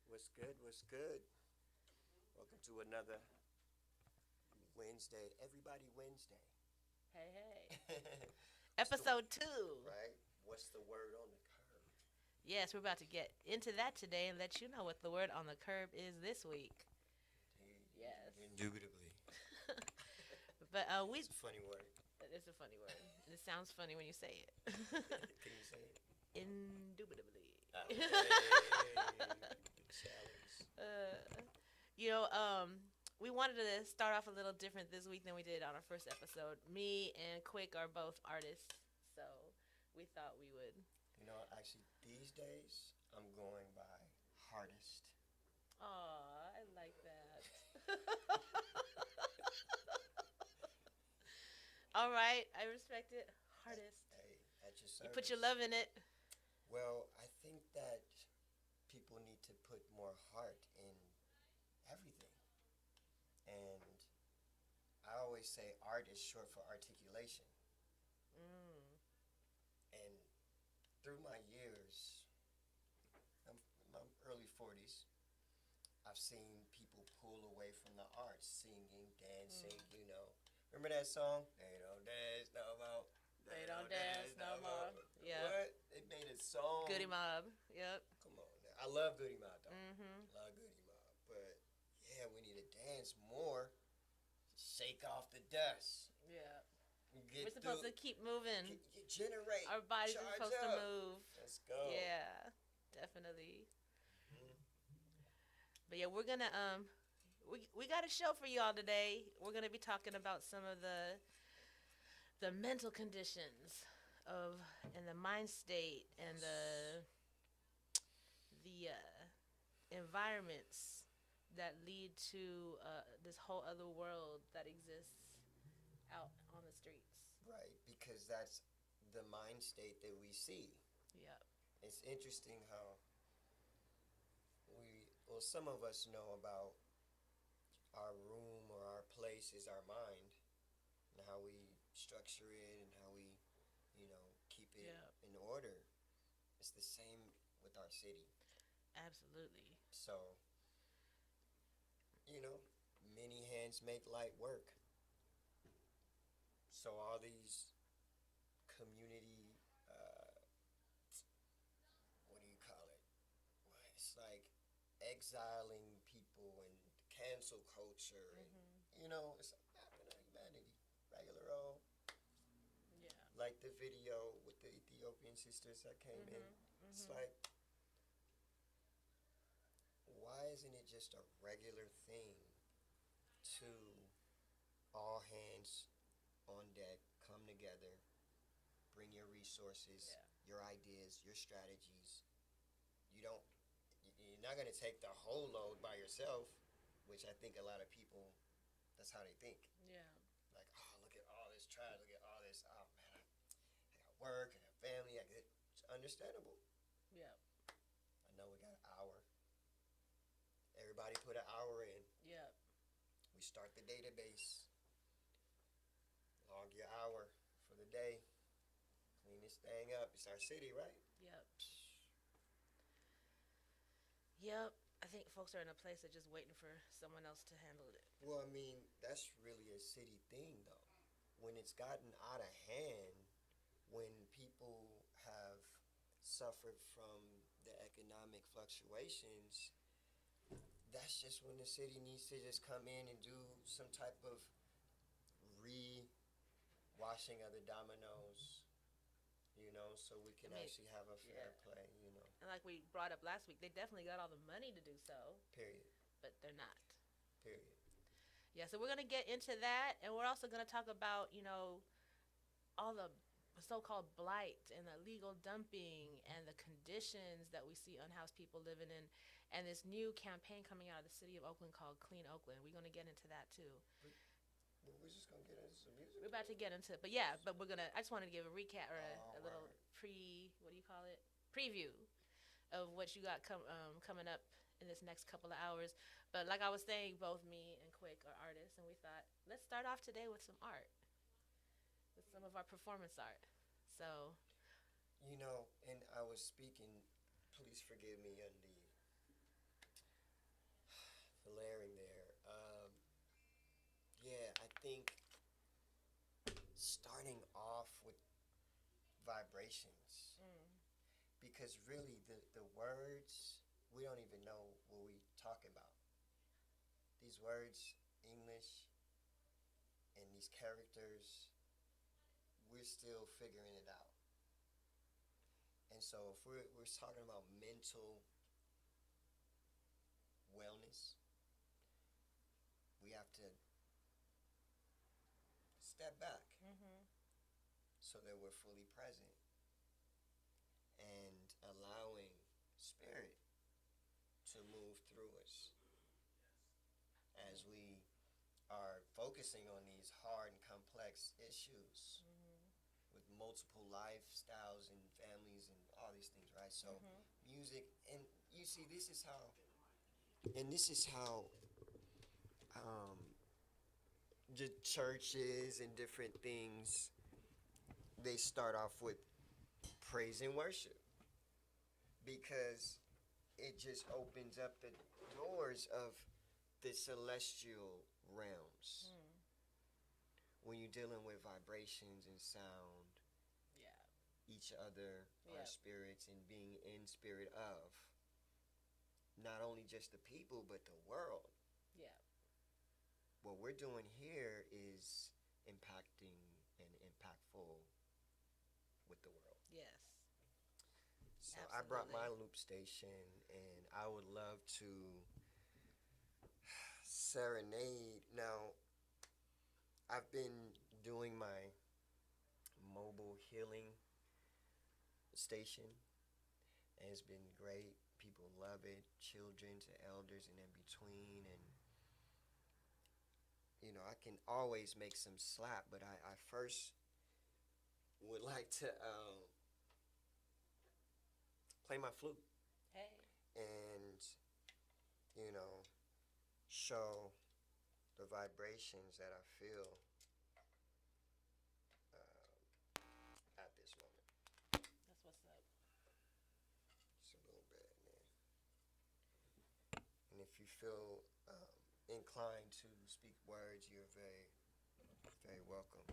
What's good? What's good? Welcome to another Wednesday. Everybody Wednesday. Hey, hey. What's the Episode 2. right? What's the word on the curb? Yes, we're about to get into that today and let you know what the word on the curb is this week. Yes. Indubitably. But we It's a funny word. it's a funny word. And it sounds funny when you say it. Can you say it? Indubitably. Hey, challenge. uh, you know, we wanted to start off a little different this week than we did on our first episode. Me and Quick are both artists, so we thought we would. Actually, these days I'm going by hardest. Aw, I like that. All right, I respect it. Hardest. Hey, at your You put your service. love in it. Well, I think that people need to put more heart in everything. And I always say art is short for articulation. Mm. And through my years, I'm in my early 40s, I've seen people pull away from the arts, singing, dancing, Mm. Remember that song? They don't dance no more. They They don't don't dance dance no no more. more. Yeah. What? They made a song. Goody Mob. Yep. Come on now. I love Goody Mob though. Mm-hmm. Love Goody Mob. But yeah, we need to dance more. Shake off the dust. Yeah. We're Get supposed through. to keep moving. Generate. Our bodies are Charge supposed to up. move. Let's go. Yeah. Definitely. Mhm. But yeah, we got a show for y'all today. We're gonna be talking about some of the mental conditions of and the mind state and Yes. the environments that lead to this whole other world that exists out on the streets. Right, because that's the mind state that we see. Yep. It's interesting how some of us know about our room or our place is our mind and how we structure it and how we, keep it Yep. in order. It's the same with our city. Absolutely. So, you know, many hands make light work. So all these community, what do you call it? Well, it's like exiling people and cancel culture and Mhm. it's happening to humanity. Regular old, Yeah. like the video with the Ethiopian sisters that came in. Mhm. It's Mhm. like, why isn't it just a regular thing to all hands on deck come together, bring your resources, Yeah. your ideas, your strategies. You don't you're not going to take the whole load by yourself, which I think a lot of people, that's how they think. Yeah. Like, oh, look at all this trash, look at all this. Oh man, I got work, I got family. It's understandable. Yep. I know we got an hour. Everybody put an hour in. Yep. We start the database. Log your hour for the day. Clean this thing up. It's our city, right? Yep. Yep. I think folks are in a place of just waiting for someone else to handle it. Well, I mean, that's really a city thing, though. When it's gotten out of hand, when people have suffered from the economic fluctuations, that's just when the city needs to just come in and do some type of re washing of the dominoes, so we can I mean, actually have a yeah. fair play. And like we brought up last week, they definitely got all the money to do so, Period. but they're not. Period. Yeah, so we're gonna get into that, and we're also gonna talk about all the so-called blight and the illegal dumping and the conditions that we see unhoused people living in, and this new campaign coming out of the city of Oakland called Clean Oakland. We're gonna get into that too. We're just gonna get into some music. We're about to get into it, but yeah, but we're gonna. I just wanted to give a recap or All a little right. what do you call it? Preview of what you got coming up in this next couple of hours. But like I was saying, both me and Quick are artists, and we thought let's start off today with some art, with some of our performance art. So And I was speaking. Please forgive me on think starting off with vibrations, because really the words, we don't even know what we talking about. These words, English, and these characters, we're still figuring it out. And so if we're talking about mental wellness, we have to step back so that we're fully present and allowing spirit to move through us as we are focusing on these hard and complex issues with multiple lifestyles and families and all these things, right? So music, and you see, this is how um, the churches and different things, they start off with praise and worship, because it just opens up the doors of the celestial realms when you're dealing with vibrations and sound, Yeah. each other, our Yep. spirits, and being in spirit of not only just the people but the world. Yeah. What we're doing here is impacting and impactful with the world. Yes. So I brought my Absolutely. loop station, and I would love to serenade. Now, I've been doing my mobile healing station, and it's been great. People love it, children to elders and in between. And I can always make some slap, but I first would like to play my flute Hey. and you know show the vibrations that I feel at this moment. That's what's up. Just a little bit, man. And if you feel inclined to speak words, you're very, very welcome.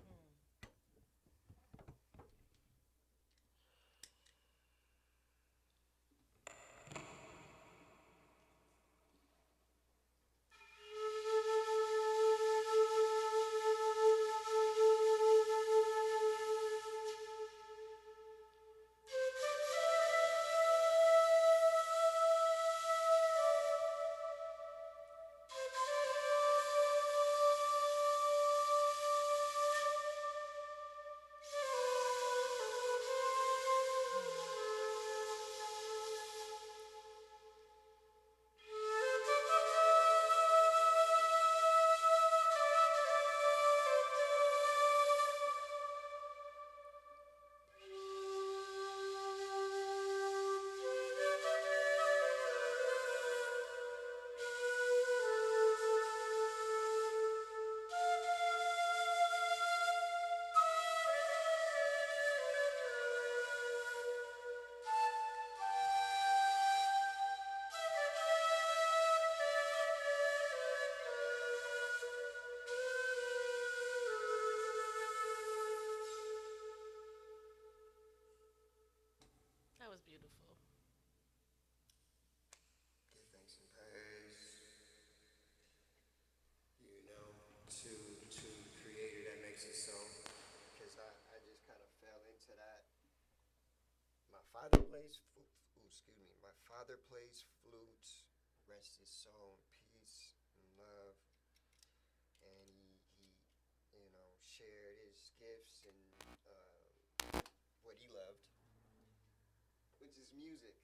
That was beautiful. Give thanks and praise, to the Creator that makes it so. Because I just kind of fell into that. My father plays, excuse me, my father plays flute, rest his soul in peace and love. And he shared his gifts and what he loved, which is music.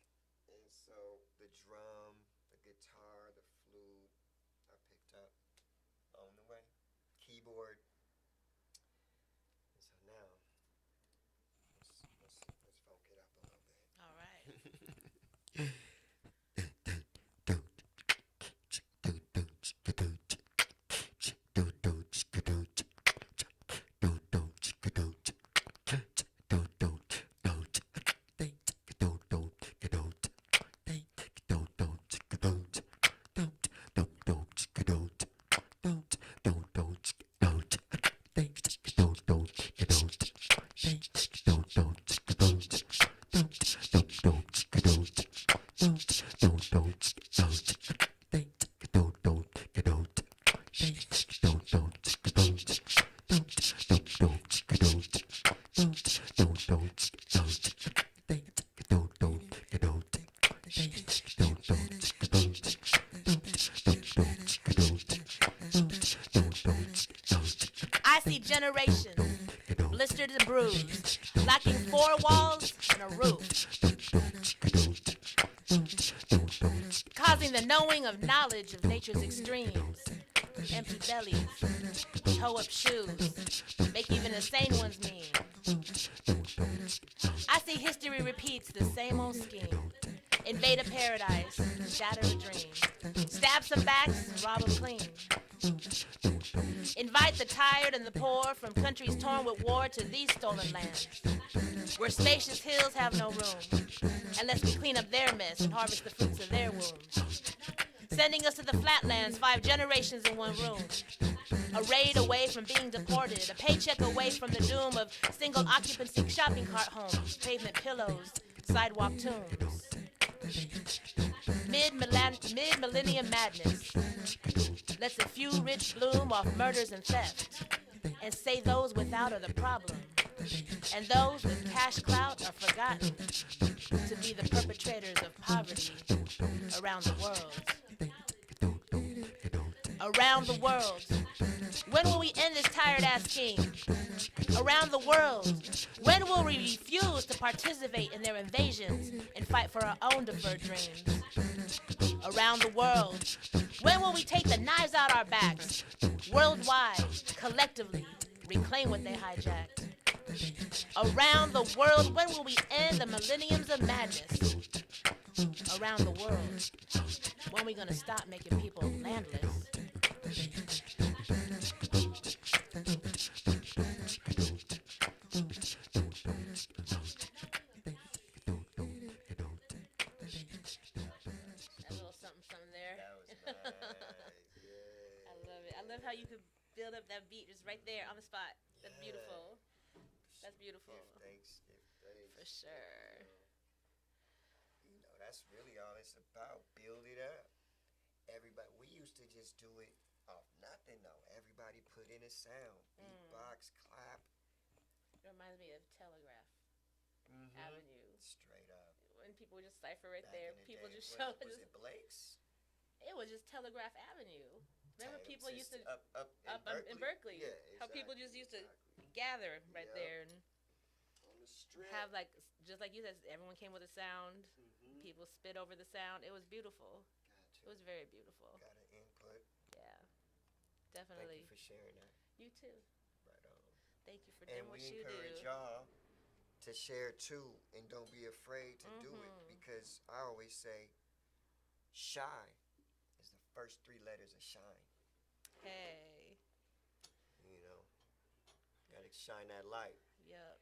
And so the drum, the guitar, the flute, I picked up on the way, keyboard. And so now let's funk it up a little bit. All right. I see generations blistered and bruised, lacking four walls and a roof, causing the knowing of knowledge of nature's extremes. Empty bellies, toe-up shoes, make even the sane ones mean. I see history repeats the same old scheme. Invade a paradise, shatter a dream. Stab some backs, rob 'em clean. Invite the tired and the poor from countries torn with war to these stolen lands, where spacious hills have no room, unless we clean up their mess and harvest the fruits of their wombs. Sending us to the flatlands, 5 generations in one room. A raid away from being deported, a paycheck away from the doom of single occupancy shopping cart homes, pavement pillows, sidewalk tombs. Mid-millennium madness lets a few rich bloom off murders and theft, and say those without are the problem, and those with cash clout are forgotten to be the perpetrators of poverty around the world. Around the world. When will we end this tired-ass scheme? Around the world. When will we refuse to participate in their invasions and fight for our own deferred dreams? Around the world. When will we take the knives out our backs? Worldwide, collectively, reclaim what they hijacked. Around the world. When will we end the millenniums of madness? Around the world. When are we gonna stop making people landless? Love how you could build up that beat just right there on the spot. That's beautiful. That's beautiful. Thanks. For sure. That's really all it's about. Build it up. Everybody, we used to just do it off nothing though. Everybody put in a sound, beatbox, clap. It reminds me of Telegraph Avenue. Straight up. When people would just cipher right Back there, in the people day, just show. Was it Blake's? It was just Telegraph Avenue. Remember people used to up in Berkeley. Yeah, how people just used to gather right there and on the strip. have like just like you said, everyone came with a sound. People spit over the sound. It was beautiful. It was very beautiful. Got an input. Yeah, definitely. Thank you for sharing that. You too. Right on. Thank you for doing what you do. And we encourage y'all to share too, and don't be afraid to do it, because I always say, shy is the first 3 letters of shine. Hey. Gotta shine that light. Yep.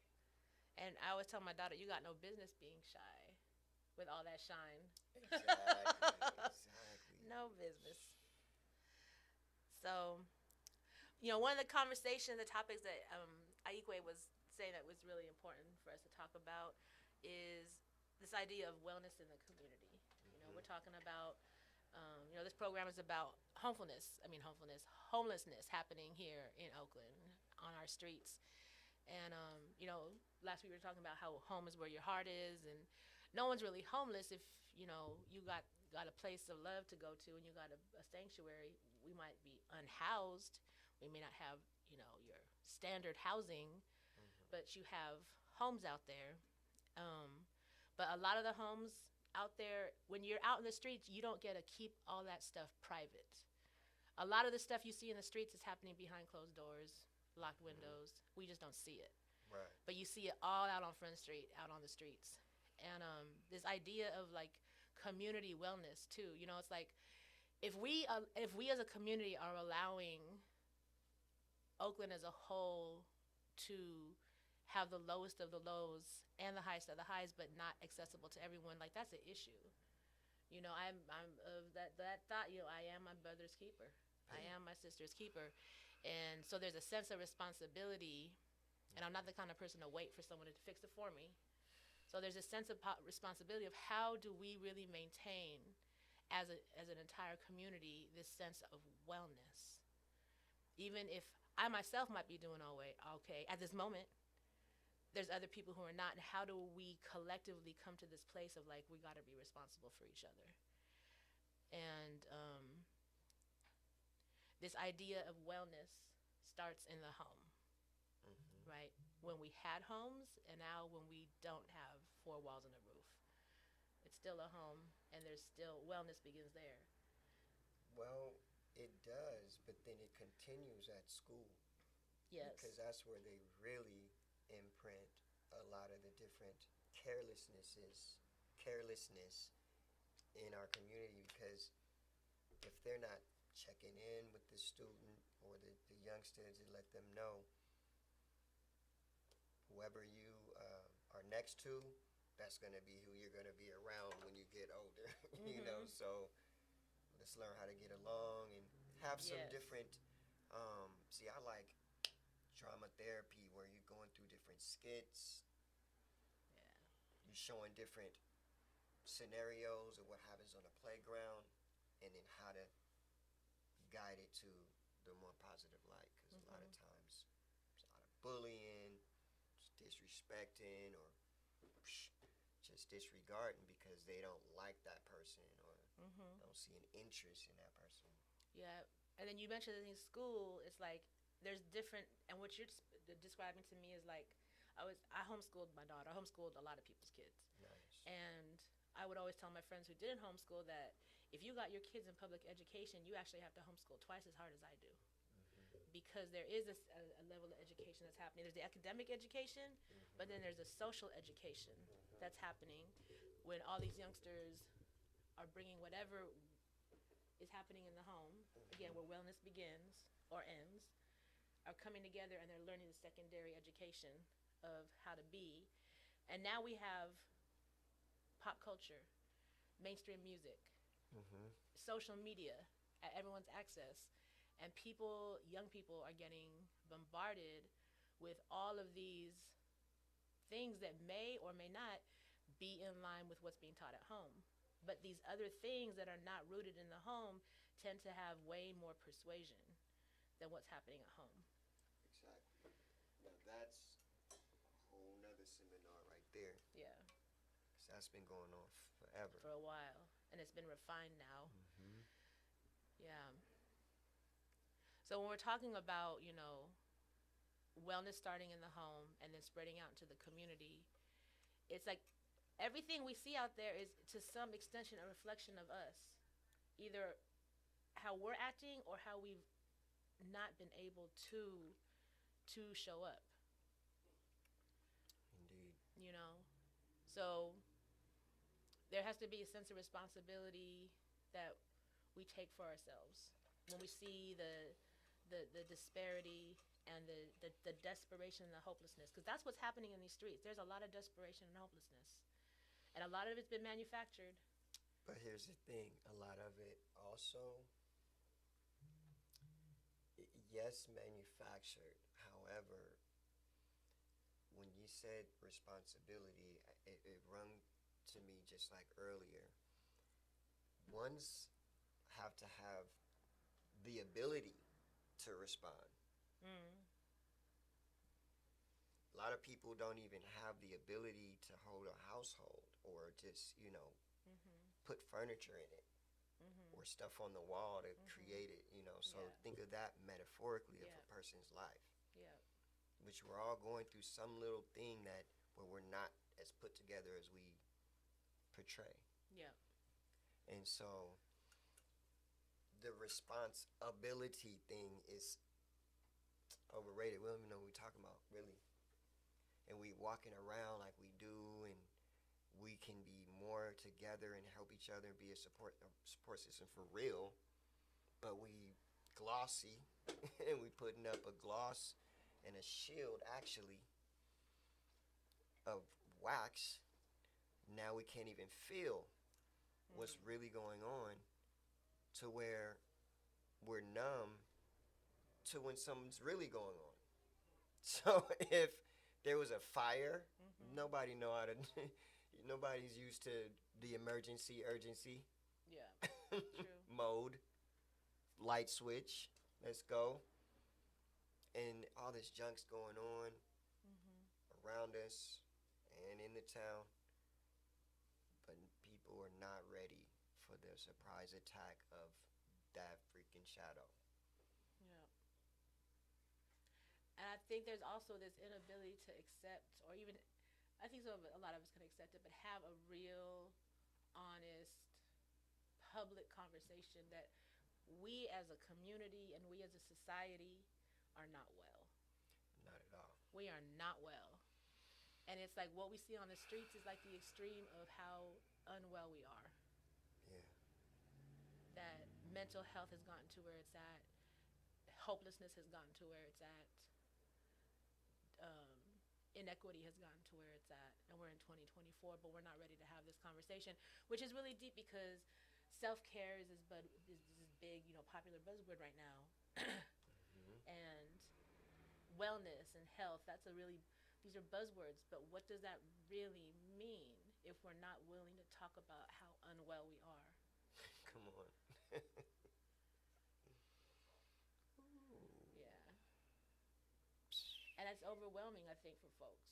And I always tell my daughter, you got no business being shy with all that shine. Exactly. No business. So, one of the conversations, the topics that Aikwe was saying that was really important for us to talk about is this idea of wellness in the community. We're talking about, this program is about homelessness happening here in Oakland on our streets. And, last week we were talking about how home is where your heart is, and no one's really homeless if, you got a place of love to go to and you got a sanctuary. We might be unhoused. We may not have, your standard housing, but you have homes out there. But a lot of the homes out there, when you're out in the streets, you don't get to keep all that stuff private. A lot of the stuff you see in the streets is happening behind closed doors, locked windows. We just don't see it. Right. But you see it all out on Front Street, out on the streets. And this idea of like community wellness too. It's like if we as a community are allowing Oakland as a whole to have the lowest of the lows and the highest of the highs, but not accessible to everyone, like that's an issue. I'm of that thought. I am my brother's keeper. I am my sister's keeper, and so there's a sense of responsibility. And I'm not the kind of person to wait for someone to fix it for me. So there's a sense of responsibility of how do we really maintain as an entire community this sense of wellness. Even if I myself might be doing okay at this moment, there's other people who are not. And how do we collectively come to this place of like we got to be responsible for each other? And this idea of wellness starts in the home, Mm-hmm. right? When we had homes, and now when we don't have four walls and a roof, it's still a home, and there's still wellness begins there. Well, it does, but then it continues at school Yes. because that's where they really imprint a lot of the different carelessness in our community because if they're not checking in with the student or the youngsters to let them know whoever you are next to, that's going to be who you're going to be around when you get older. You know, Mm-hmm. so let's learn how to get along and have some Yes. different. See, I like drama therapy where you're going through different skits, Yeah. you're showing different scenarios of what happens on the playground, and then how to guide it to the more positive light. Because a lot of Mm-hmm. times, there's a lot of bullying, just disrespecting, or just disregarding because they don't like that person or Mm-hmm. don't see an interest in that person. Yeah. And then you mentioned that in school, it's like there's different, and what you're describing to me is like I homeschooled my daughter. I homeschooled a lot of people's kids, Nice. and I would always tell my friends who didn't homeschool that if you got your kids in public education, you actually have to homeschool twice as hard as I do Mm-hmm. because there is a level of education that's happening. There's the academic education, but then there's a social education that's happening when all these youngsters are bringing whatever is happening in the home, again, where wellness begins or ends, are coming together and they're learning the secondary education of how to be. And now we have pop culture, mainstream music, Mm-hmm. social media at everyone's access. And people, young people, are getting bombarded with all of these things that may or may not be in line with what's being taught at home. But these other things that are not rooted in the home tend to have way more persuasion than what's happening at home. Exactly. Now that's a whole nother seminar right there. Yeah, 'Cause that's been going on forever. for a while. And it's been refined now. Mm-hmm. Yeah. So when we're talking about, wellness starting in the home and then spreading out into the community, it's like everything we see out there is to some extension a reflection of us. Either how we're acting or how we've not been able to show up, Indeed. you know? So there has to be a sense of responsibility that we take for ourselves when we see the disparity and the desperation and the hopelessness, because that's what's happening in these streets. There's a lot of desperation and hopelessness, and a lot of it's been manufactured. But here's the thing: a lot of it also, yes, manufactured. However, when you said responsibility, it rung to me just like earlier. Ones have to have the ability to respond. Mm. A lot of people don't even have the ability to hold a household or just, Mhm. put furniture in it Mhm. or stuff on the wall to Mhm. create it. So Yeah. think of that metaphorically of Yeah. a person's life, Yeah. which we're all going through some little thing that where we're not as put together as we portray. Yeah. And so the responsibility thing is overrated. We don't even know what we're talking about, really. And we walking around like we do, and we can be more together and help each other and be a support system for real. But we glossy, and we putting up a gloss and a shield actually of wax. Now we can't even feel what's Mm. really going on to where we're numb to when something's really going on. So if there was a fire, Mhm. nobody know how to. Nobody's used to the emergency urgency. Yeah. True. mode, light switch, let's go. And all this junk's going on Mhm. around us and in the town, but people are not ready for the surprise attack of that freaking shadow. Yeah. And I think there's also this inability to accept, or even, I think so. A lot of us can accept it, but have a real, honest, public conversation that we as a community and we as a society are not well. Not at all. We are not well. And it's like what we see on the streets is like the extreme of how unwell we are. Yeah. That mental health has gotten to where it's at, hopelessness has gotten to where it's at, um, inequity has gotten to where it's at, and we're in 2024, but we're not ready to have this conversation, which is really deep because self care is this big, popular buzzword right now, Hmm. and wellness and health. That's a really These are buzzwords, but what does that really mean if we're not willing to talk about how unwell we are? Come on. Yeah. And that's overwhelming, I think, for folks.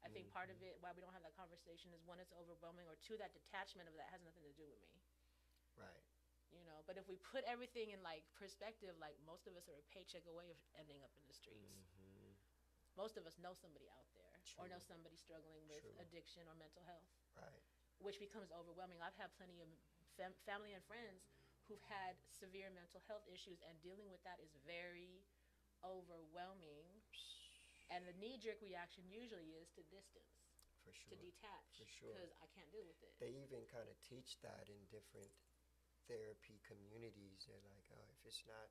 I think part of Hmm. it, why we don't have that conversation, is one, it's overwhelming, or two, that detachment of that has nothing to do with me. Right. But if we put everything in like perspective, like most of us are a paycheck away of ending up in the streets. Hmm. Most of us know somebody out there, or know True. somebody struggling with True. addiction or mental health, Right. which becomes overwhelming. I've had plenty of family and friends who've had severe mental health issues, and dealing with that is very overwhelming. And the knee jerk reaction usually is to distance, For to sure. detach, For sure. because I can't deal with it. They even kind of teach that in different therapy communities. They're like, oh, if it's not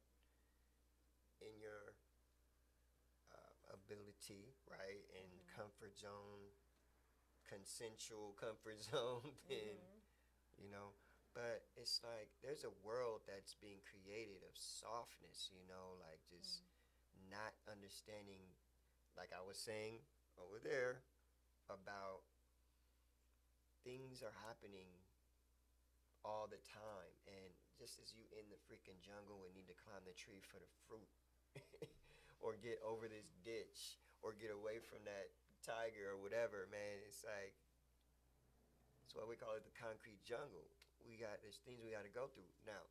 in your ability, right, and Mhm. comfort zone, consensual comfort zone, then, Mhm. you know, but it's like there's a world that's being created of softness, like just Mhm. not understanding, like I was saying over there, about things are happening all the time. And just as you in the freaking jungle and need to climb the tree for the fruit, or get over this ditch, or get away from that tiger or whatever, man, it's like, it's why we call it the concrete jungle. There's things we got to go through. Now,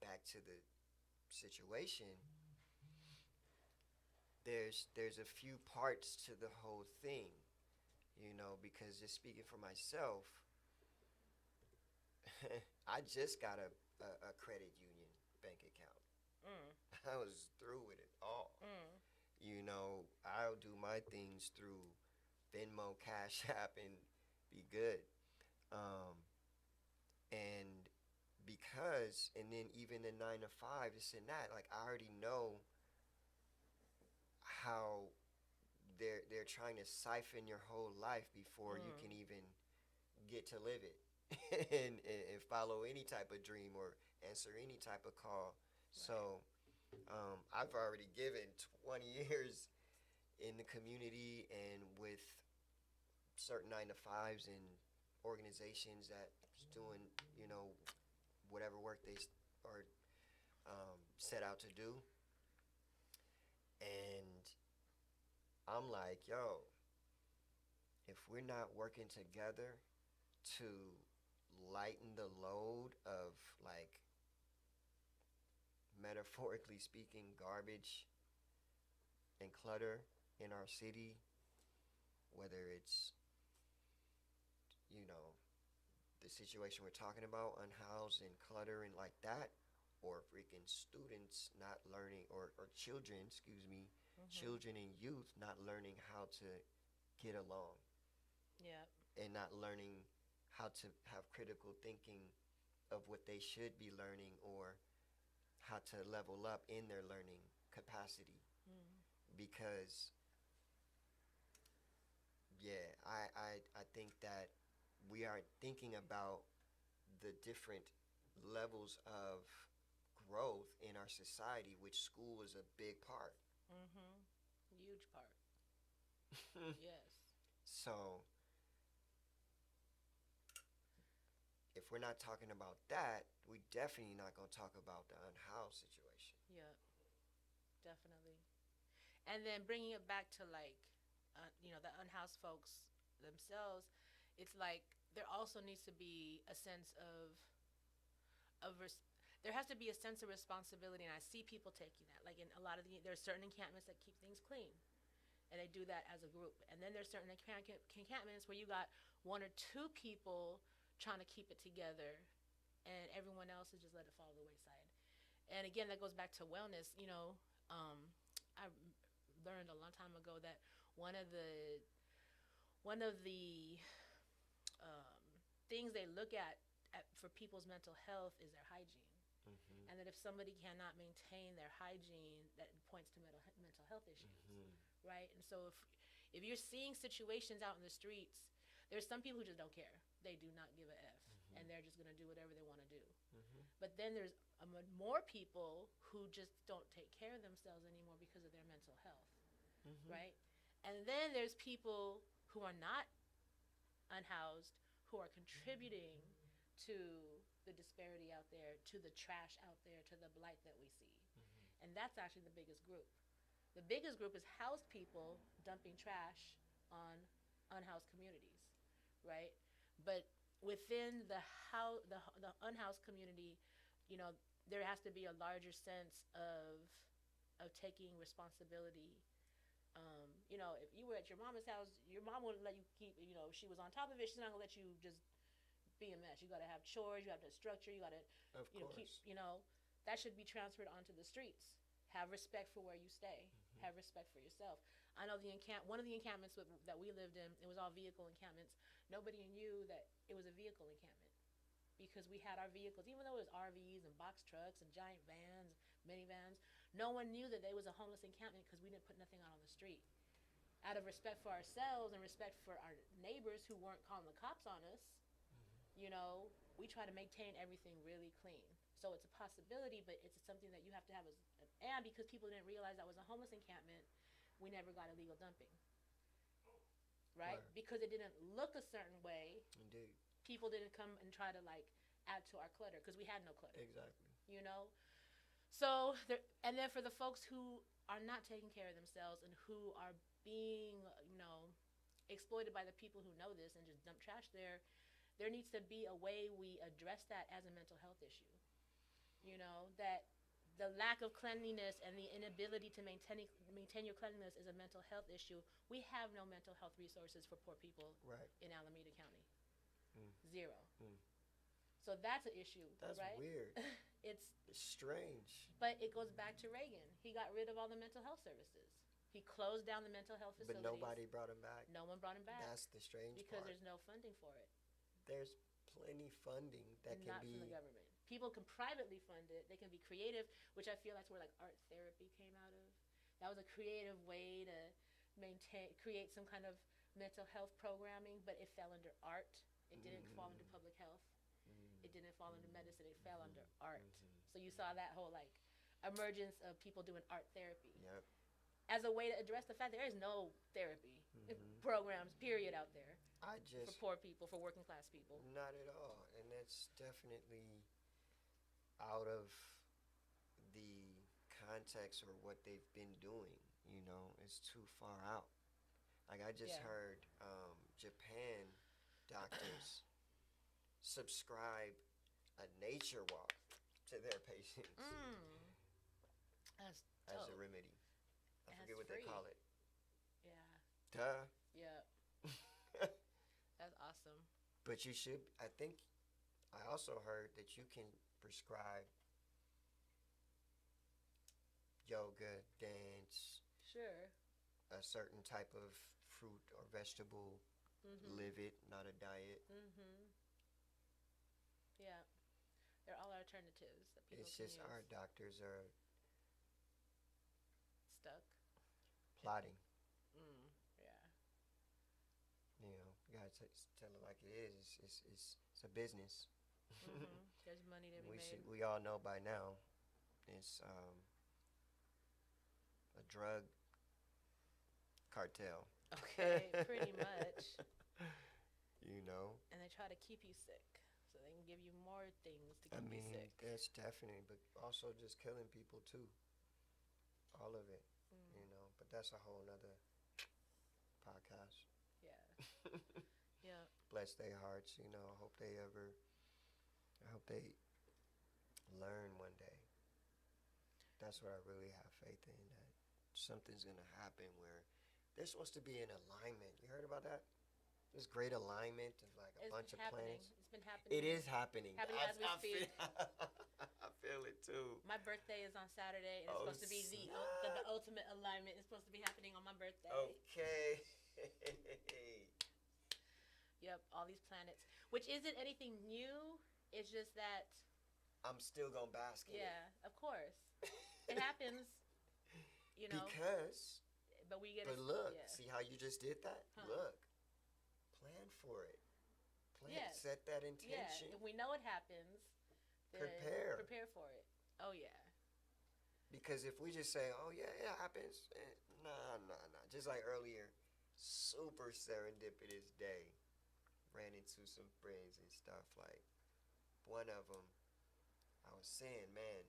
back to the situation, there's a few parts to the whole thing, because just speaking for myself, I just got a credit union bank account. Mm. I was through with it all. Mm. I'll do my things through Venmo, Cash App, and be good. Um, and and then even the 9 to 5, this and that, like I already know how they're trying to siphon your whole life before you Mm. can even get to live it, and follow any type of dream or answer any type of call. Right. So I've already given 20 years in the community and with certain 9 to 5s and organizations that's doing, whatever work they are set out to do. And I'm like, yo, if we're not working together to lighten the load of, like, metaphorically speaking, garbage and clutter in our city, whether it's, you know, the situation we're talking about, unhoused and clutter and like that, or freaking students not learning, or children, excuse me, Mhm. children and youth not learning how to get along, Yep. and not learning how to have critical thinking of what they should be learning, or how to level up in their learning capacity. Mm. Because, yeah, I think that we are thinking about the different levels of growth in our society, which school is a big part. Mhm. Huge part. Yes. So if we're not talking about that, we definitely not gonna talk about the unhoused situation. Yep, definitely. And then bringing it back to like, the unhoused folks themselves, it's like there also needs to be a sense of there has to be a sense of responsibility, and I see people taking that. Like in a lot of there's certain encampments that keep things clean, and they do that as a group. And then there's certain encampments where you got one or two people trying to keep it together, and everyone else is just let it fall to the wayside. And again, that goes back to wellness. I learned a long time ago that one of the one of the um, things they look at for people's mental health is their hygiene, Mm-hmm. and that if somebody cannot maintain their hygiene, that points to mental health issues, Mm-hmm. right? And so if you're seeing situations out in the streets, there's some people who just don't care. They do not give a f, Mm-hmm. and they're just gonna do whatever they want to do. Mm-hmm. But then there's more people who just don't take care of themselves anymore because of their mental health, Mm-hmm. right? And then there's people who are not unhoused who are contributing to the disparity out there, to the trash out there, to the blight that we see. Mm-hmm. And that's actually the biggest group. The biggest group is housed people dumping trash on unhoused communities, right? But within the unhoused community, you know, there has to be a larger sense of taking responsibility. If you were at your mama's house, your mom wouldn't let you keep. If she was on top of it, she's not gonna let you just be a mess. You gotta have chores. You have to have structure. You gotta, Of keep. course. That should be transferred onto the streets. Have respect for where you stay. Mm-hmm. Have respect for yourself. I know one of the encampments that we lived in, it was all vehicle encampments. Nobody knew that it was a vehicle encampment because we had our vehicles, even though it was RVs and box trucks and giant vans, minivans. No one knew that there was a homeless encampment because we didn't put nothing out on the street. Out of respect for ourselves and respect for our neighbors who weren't calling the cops on us, we try to maintain everything really clean. So it's a possibility, but it's something that you have to have and because people didn't realize that was a homeless encampment, we never got illegal dumping, right? Right. Because it didn't look a certain way, Indeed. people didn't come and try to like add to our clutter because we had no clutter, Exactly. you know. So and then for the folks who are not taking care of themselves and who are being, exploited by the people who know this and just dump trash there needs to be a way we address that as a mental health issue. That the lack of cleanliness and the inability to maintain your cleanliness is a mental health issue. We have no mental health resources for poor people Right. in Alameda County. Mm. Zero. Mm. So that's an issue, That's right? weird. It's It's strange. But it goes back to Reagan. He got rid of all the mental health services. He closed down the mental health But facilities. nobody brought him back. No one brought him back That's the strange because part. there's no funding for it. There's plenty funding that can Not be. from the government. People can privately fund it. They can be creative, which I feel that's where like art therapy came out of. That was a creative way to create some kind of mental health programming, but it fell under art. It didn't fall under public health. Mm. It didn't fall under medicine. It fell under art. Mhm. So you saw that whole like emergence of people doing art therapy Yep. as a way to address the fact there is no therapy Mhm. programs period out there I for just poor people, for working class people. not at all, and that's definitely out of the context or what they've been doing. It's too far out. Like I just Yeah. heard Japan doctors subscribe a nature walk to their patients That's as a dope. remedy. I And forget it's what they free. call it. Yeah. Duh. Yeah. That's awesome. But you should. I think I also heard that you can prescribe yoga, dance, Sure. a certain type of fruit or vegetable. Mhm. Live it, not a diet. Mhm. Yeah. They're all alternatives that people It's can just use. our doctors are Stuck. plotting. Yeah. You gotta tell it like it is. It's a business. There's money to be made. We all know by now. It's a drug cartel. Okay, pretty much. You know. And they try to keep you sick. so they can give you more things to I keep you mean, sick. that's definitely, but also just killing people too. All of it, Mm, But that's a whole nother podcast. yeah. Yeah. Bless their hearts, I hope they ever, I hope they learn one day. That's what I really have faith in, that something's gonna happen where they're supposed to be in alignment. You heard about that? This great alignment of like a It's bunch of happening. planets. It's been happening. It is happening. Happening as we speak. I feel it too. My birthday is on Saturday, and it's Oh, supposed to be the ultimate alignment. It's supposed to be happening on my birthday. Okay. Yep, all these planets, which isn't anything new. It's just that, I'm still gonna bask in it. yeah, of course, it happens. Because, But we get. but look, Yeah. see how you just did that? Huh. Look, plan for it. Yes. Set that Yeah, intention. if we know it happens, then prepare for it. Oh yeah. Because if we just say, "Oh yeah, it happens," nah. Just like earlier, super serendipitous day. Ran into some friends and stuff. Like one of them, I was saying, man,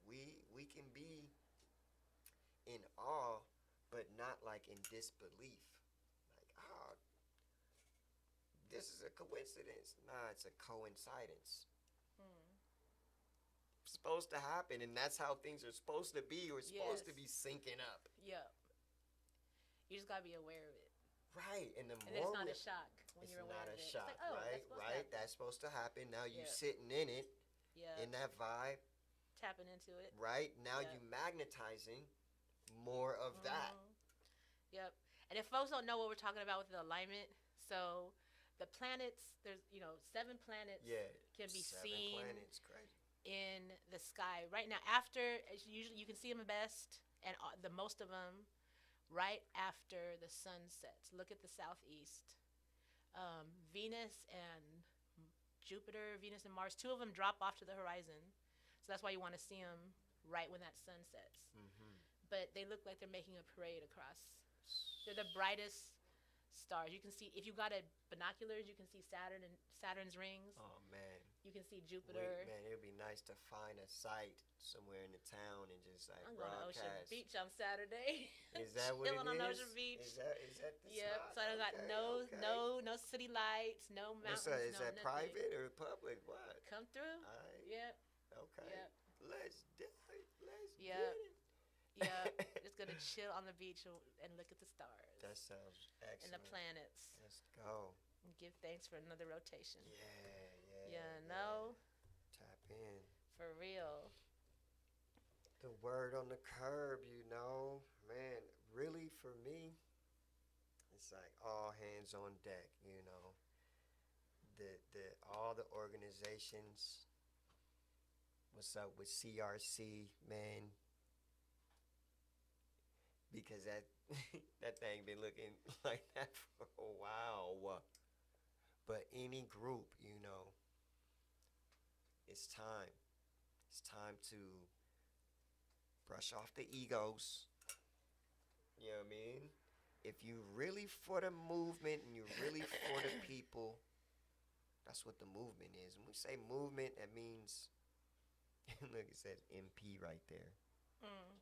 we can be in awe, but not like in disbelief. Like, this is a coincidence. Nah, it's a coincidence. Hmm. Supposed to happen, and that's how things are supposed to be. We're supposed to Yes. be syncing up. Yep. You just gotta be aware of it, Right, and the and then more it's not we- a shock when it's you're aware not of a it. shock, It's like, oh, right? that's supposed to Right, happen. that's supposed to happen. Now you Yep. sitting in it, Yeah. in that vibe, Tapping into it. right? Now Yep. you magnetizing more of that. Mhm. Yep. And if folks don't know what we're talking about with the alignment, so the planets, there's 7 planets Yeah, can be 7 seen planets, crazy. in the sky right now. After usually you can see them best, and the most of them right after the sun sets. Look at the southeast. Venus and Jupiter, Venus and Mars, 2 of them drop off to the horizon, so that's why you want to see them right when that sun sets. Mm-hmm. But they look like they're making a parade across. They're the brightest stars. You can see, if you got binoculars, you can see Saturn and Saturn's rings. Oh man, You can see Jupiter. man, it would be nice to find a site somewhere in the town and just like I'm going to Ocean broadcast. Beach on Saturday. Is that what it Chilling on is? Ocean Beach. Is that the Yep. spot? So I got Okay. no city lights, no What's mountains. that? Is no that nothing. private or public? What? Come through. All right. Yep. Okay. Yep. Let's do it. Let's Yep. get it. Yep. Just gonna chill on the beach and look at the stars That sounds and excellent. the planets Let's go. and give thanks for another rotation. Yeah. No, Tap in. for real. The word on the curb, man. Really, for me, it's like all hands on deck. The all the organizations. What's up with CRC, man? Because that that thing been looking like that for a while. But any group, it's time. It's time to brush off the egos. You know what I mean? If you really for the movement and you really for the people, that's what the movement is. When we say movement, that means, look, it says MP right there. Mm.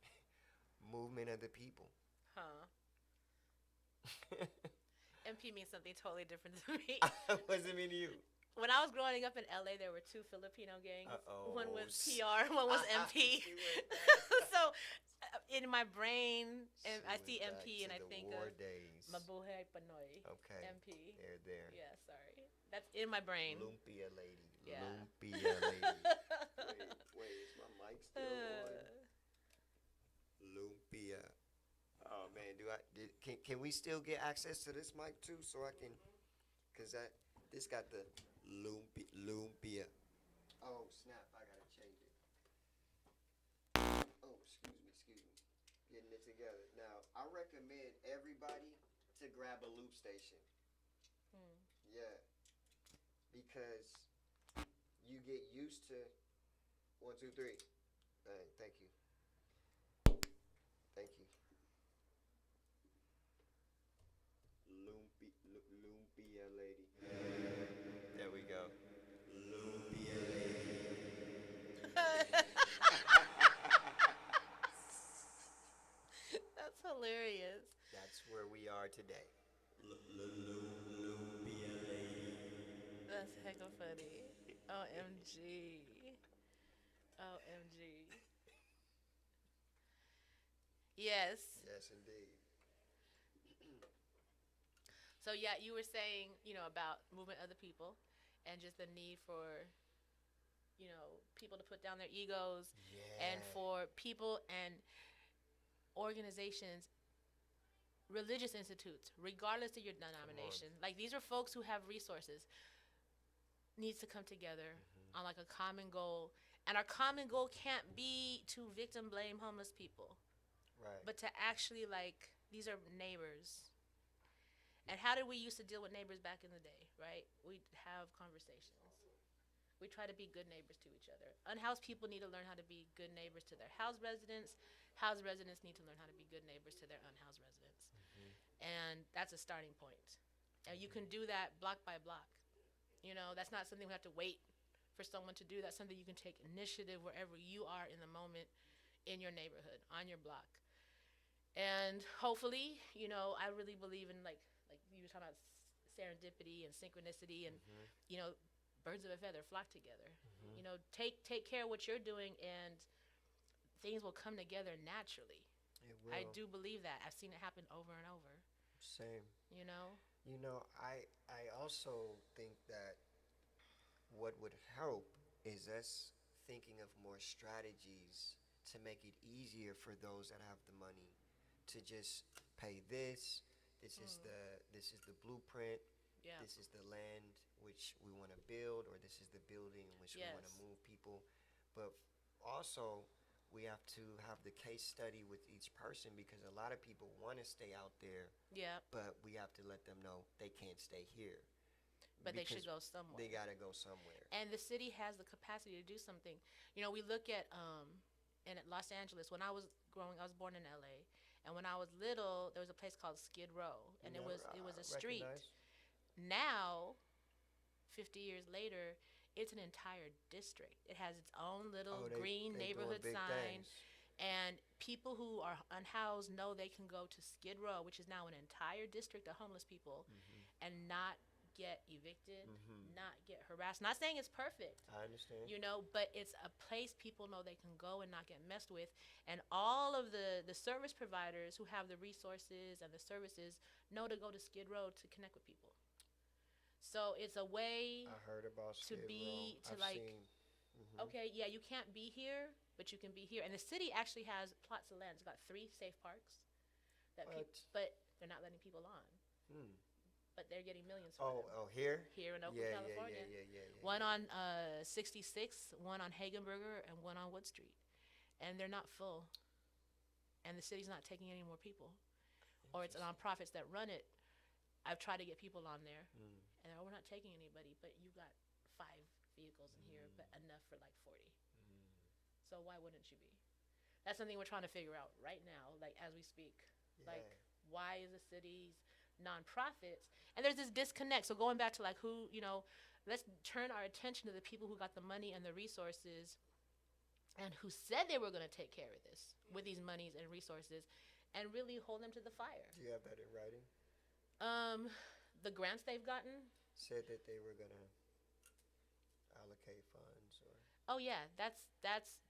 Movement of the people. Huh. MP means something totally different to me. What's it mean to you? When I was growing up in LA, there were 2 Filipino gangs. Uh-oh. One was PR, one was MP. She went back. So in my brain, and I She see went back MP and to I the think war of days. Mabuhay Panoy. Okay. MP. There. Yeah, sorry. That's in my brain. Lumpia lady. Yeah. Lumpia lady. Wait, is my mic still on? Lumpia. Oh man, can we still get access to this mic too, so I can, cause this got the lumpia. Oh snap! I gotta change it. Oh, excuse me. Getting it together now. I recommend everybody to grab a loop station. Hmm. Yeah, because you get used to 1, 2, 3. Thank you. Thank you. Lumpia lady. There we go. today. Lubia lady. That's hecka funny. OMG. OMG. Yes. Yes, indeed. So yeah, you were saying, about movement of the people and just the need for, people to put down their egos and Yeah. for people and organizations, religious institutes, regardless of your Come on. denomination. Like these are folks who have resources, needs to come together on like a common goal. And our common goal can't be to victim blame homeless people, Right. but to actually like these are neighbors. And how did we used to deal with neighbors back in the day, right? We'd have conversations. We try to be good neighbors to each other. Unhoused people need to learn how to be good neighbors to their housed residents. Housed residents need to learn how to be good neighbors to their unhoused residents. And that's a starting point. And you can do that block by block. That's not something we have to wait for someone to do. That's something you can take initiative wherever you are in the moment in your neighborhood, on your block. And hopefully, I really believe in like you were talking about serendipity and synchronicity and birds of a feather flock together. Take care of what you're doing and things will come together naturally. It will. I do believe that. I've seen it happen over and over. Same. You know? I also think that what would help is us thinking of more strategies to make it easier for those that have the money to just pay this. This is the blueprint. Yeah. This is the land which we want to build, or this is the building in which we want to Yes. move people. But also, we have to have the case study with each person because a lot of people want to stay out there, Yeah. but we have to let them know they can't stay here. But they should Because go somewhere. they gotta go somewhere. And the city has the capacity to do something. We look at in Los Angeles. When I was growing, I was born in LA, and when I was little, there was a place called Skid Row, and it was a street. Recognize? Now, 50 years later, it's an entire district. It has its own little Oh, green they doing neighborhood big sign. things. And people who are unhoused know they can go to Skid Row, which is now an entire district of homeless people, and not get evicted, not get harassed. Not saying it's perfect, I understand. but it's a place people know they can go and not get messed with. And all of the service providers who have the resources and the services know to go to Skid Row to connect with people. So it's a way I heard about to Skid be, Row. to I've like, seen. okay, yeah, you can't be here, but you can be here. And the city actually has plots of land. It's got 3 safe parks, What? but they're not letting people on. Hmm. But they're getting millions for them. Oh, here? Here in Oakland, Yeah, California. yeah. One on 66, one on Hagenberger, and one on Wood Street. And they're not full. And the city's not taking any more people. Or it's nonprofits that run it. I've tried to get people on there. And we're not taking anybody, but you got 5 vehicles in here, but enough for like 40. So why wouldn't you be? That's something we're trying to figure out right now, like as we speak. Like, why is the city's nonprofits, and there's this disconnect. So going back to like who, let's turn our attention to the people who got the money and the resources and who said they were going to take care of this with these monies and resources and really hold them to the fire. Do you have that in writing? The grants they've gotten. Said that they were gonna allocate funds, or Oh yeah, that's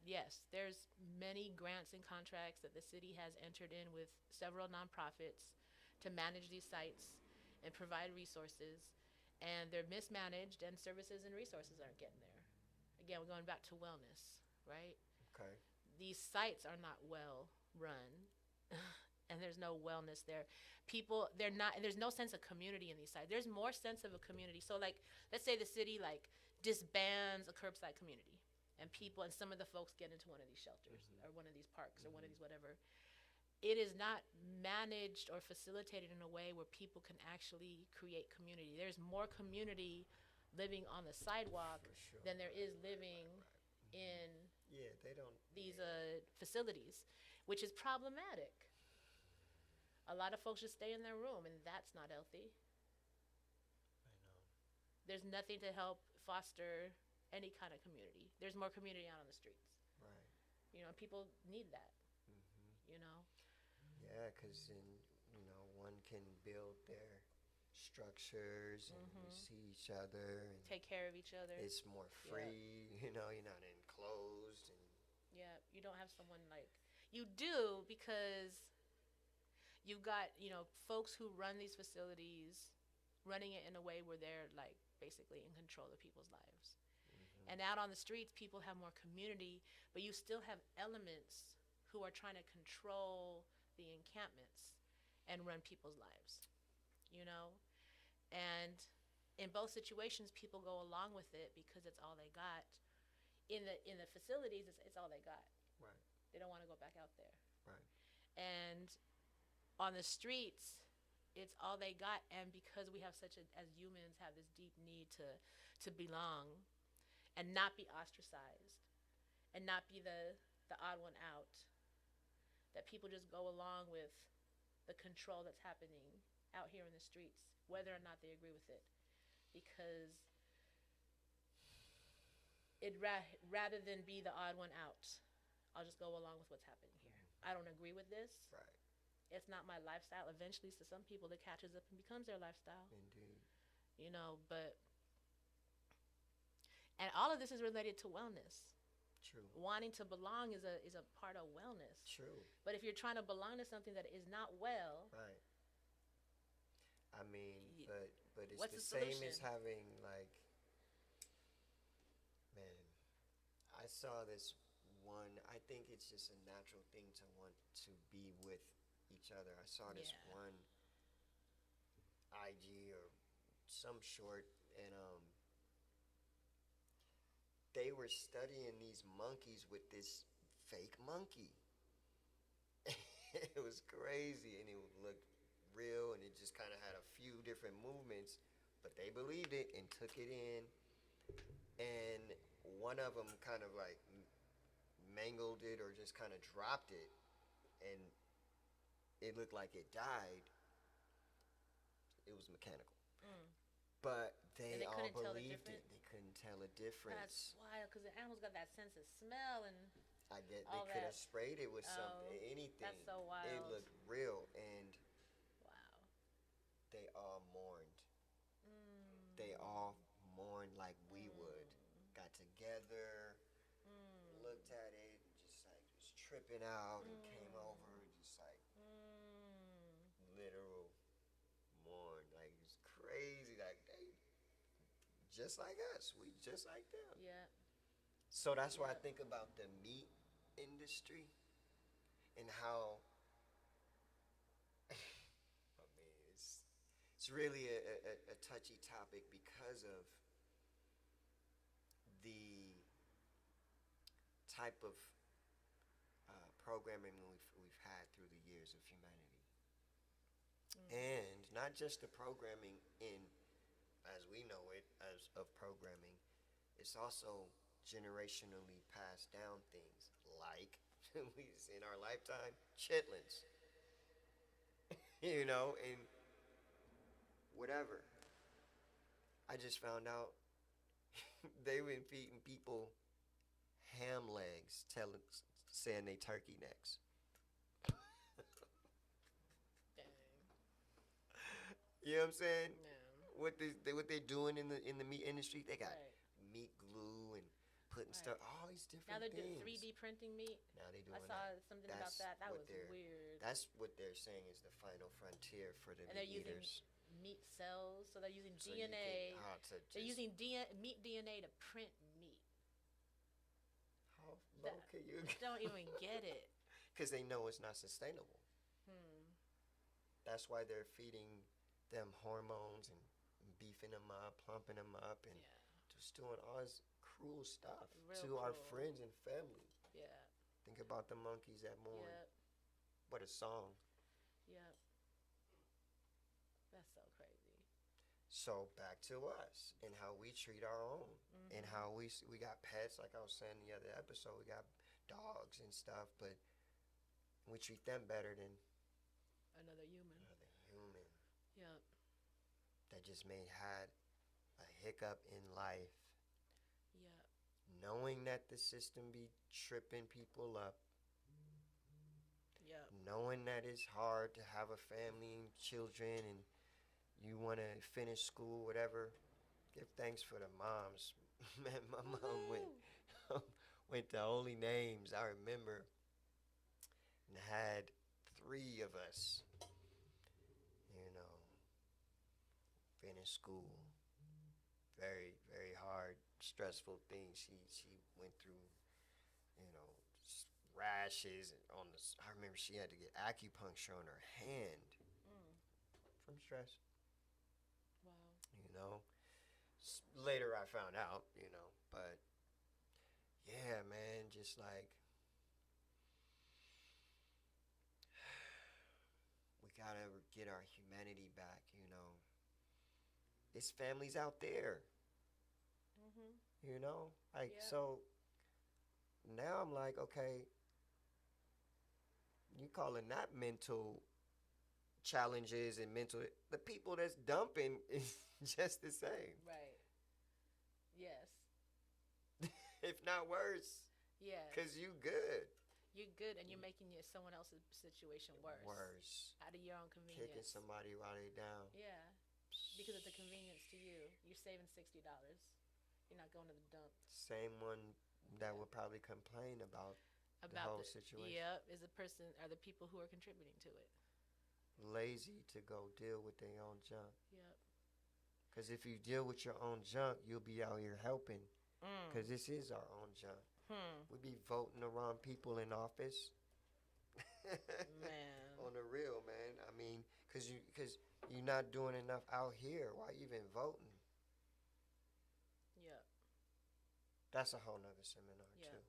yes. There's many grants and contracts that the city has entered in with several nonprofits to manage these sites and provide resources, and they're mismanaged, and services and resources aren't getting there. Again, we're going back to wellness, right? okay. These sites are not well run, and there's no wellness there. People, they're not, and there's no sense of community in these sites. There's more sense of a community. So, like, let's say the city like disbands a curbside community, and people and some of the folks get into one of these shelters or one of these parks or one of these whatever. It is not managed or facilitated in a way where people can actually create community. There's more community living on the sidewalk For sure. than there is living in Yeah, they don't. these facilities, which is problematic. A lot of folks just stay in their room, and that's not healthy. I know. There's nothing to help foster any kind of community. There's more community out on the streets. Right. People need that. You know. Yeah, because one can build their structures and we see each other and Take care of each other. it's more free. You're not enclosed and Yeah, you don't have someone like you do because you've got folks who run these facilities, running it in a way where they're like basically in control of people's lives. And out on the streets, people have more community, but you still have elements who are trying to control the encampments and run people's lives, you know? And in both situations, people go along with it because it's all they got. In the facilities, it's all they got. right, They don't want to go back out there. right, And on the streets, it's all they got. And because we have as humans, have this deep need to belong and not be ostracized and not be the odd one out, that people just go along with the control that's happening out here in the streets, whether or not they agree with it. Because rather than be the odd one out, I'll just go along with what's happening here. I don't agree with this. right. It's not my lifestyle. Eventually, to some people, it catches up and becomes their lifestyle. Indeed. But and all of this is related to wellness. True. Wanting to belong is a part of wellness. True. But if you're trying to belong to something that is not well, Right. I mean, but it's what's the the same solution? as having like, man, I saw this one. I think it's just a natural thing to want to be with each other. I saw this Yeah. one IG or some short, and they were studying these monkeys with this fake monkey. It was crazy, and it looked real, and it just kind of had a few different movements, but they believed it and took it in. And one of them kind of like mangled it or just kind of dropped it, and it looked like it died. It was mechanical, but And they they all couldn't tell the believed it. difference? They couldn't tell a that's difference. wild because the animals got that sense of smell and I get they all could have that. sprayed it with something, Oh, anything. that's so It wild. looked real, and wow. they all mourned. Mm. They all mourned like we would. Got together, looked at it, just like was tripping out, and came over, just like literal mourn. Like it's crazy. Like they just like us. We just like them. Yeah. So that's why I Yeah. think about the meat industry and how I mean it's really a touchy topic because of the type of programming we've had through the years of humanity, and not just the programming in as we know it as of programming. It's also generationally passed down things like we in our lifetime chitlins, and whatever. I just found out they've been feeding people ham legs, saying they turkey necks. Dang. You know what I'm saying? No. What they're doing in the meat industry? They got Right. meat glue and putting Right. stuff, all these Now different they're things. doing 3D printing meat. Now they doing I saw that. something about that. That was weird. That's what they're saying is the final frontier for the And they're meat using eaters. meat cells, so they're using So you DNA. can, They're using meat DNA to print meat. how low that- can you? Don't even get it. Because they know it's not sustainable. That's why they're feeding them hormones and beefing them up, plumping them up, and Yeah. just doing all this cruel stuff Real to our cruel. friends and family. Yeah. Think about the monkeys that mourn. Yep. What a song. Yep. That's so crazy. So back to us and how we treat our own, and how we got pets. Like I was saying the other episode, we got dogs and stuff, but we treat them better than Another human. another human Yep. that just had a hiccup in life, Yep. knowing that the system be tripping people up, Yep. knowing that it's hard to have a family and children and you want to finish school, whatever, give thanks for the moms. Man, my mom went Woohoo. went to Only Names. I remember and had three of us. You know, finished school. Very very hard, stressful thing. She went through. You know, rashes and on the. I remember she had to get acupuncture on her hand Mm. from stress. Wow. You know, later I found out. You know, but yeah, man, just like we gotta get our humanity back. You know, it's families out there. Mhm. You know, like Yep. so now I'm like, okay, you calling that mental challenges and mental, the people that's dumping is just the same, Right. Yes. if not worse, Yes. because you good. You're good, and you're making someone else's situation worse. Worse. Out of your own Kicking convenience. somebody while they down. Yeah. Because it's a convenience to you. You're saving $60. You're not going to the dump. Same one that Yeah. would probably complain about the About whole the situation. Yep, is the person are the people who are contributing to it. Lazy to go deal with their own junk. Yep. Because if you deal with your own junk, you'll be out here helping. Mm. Because this is our own junk. Hmm. We be voting the wrong people in office. Man. On the real, man. I mean, cause you're not doing enough out here. Why you even voting? Yep. That's a whole nother seminar Yeah. too.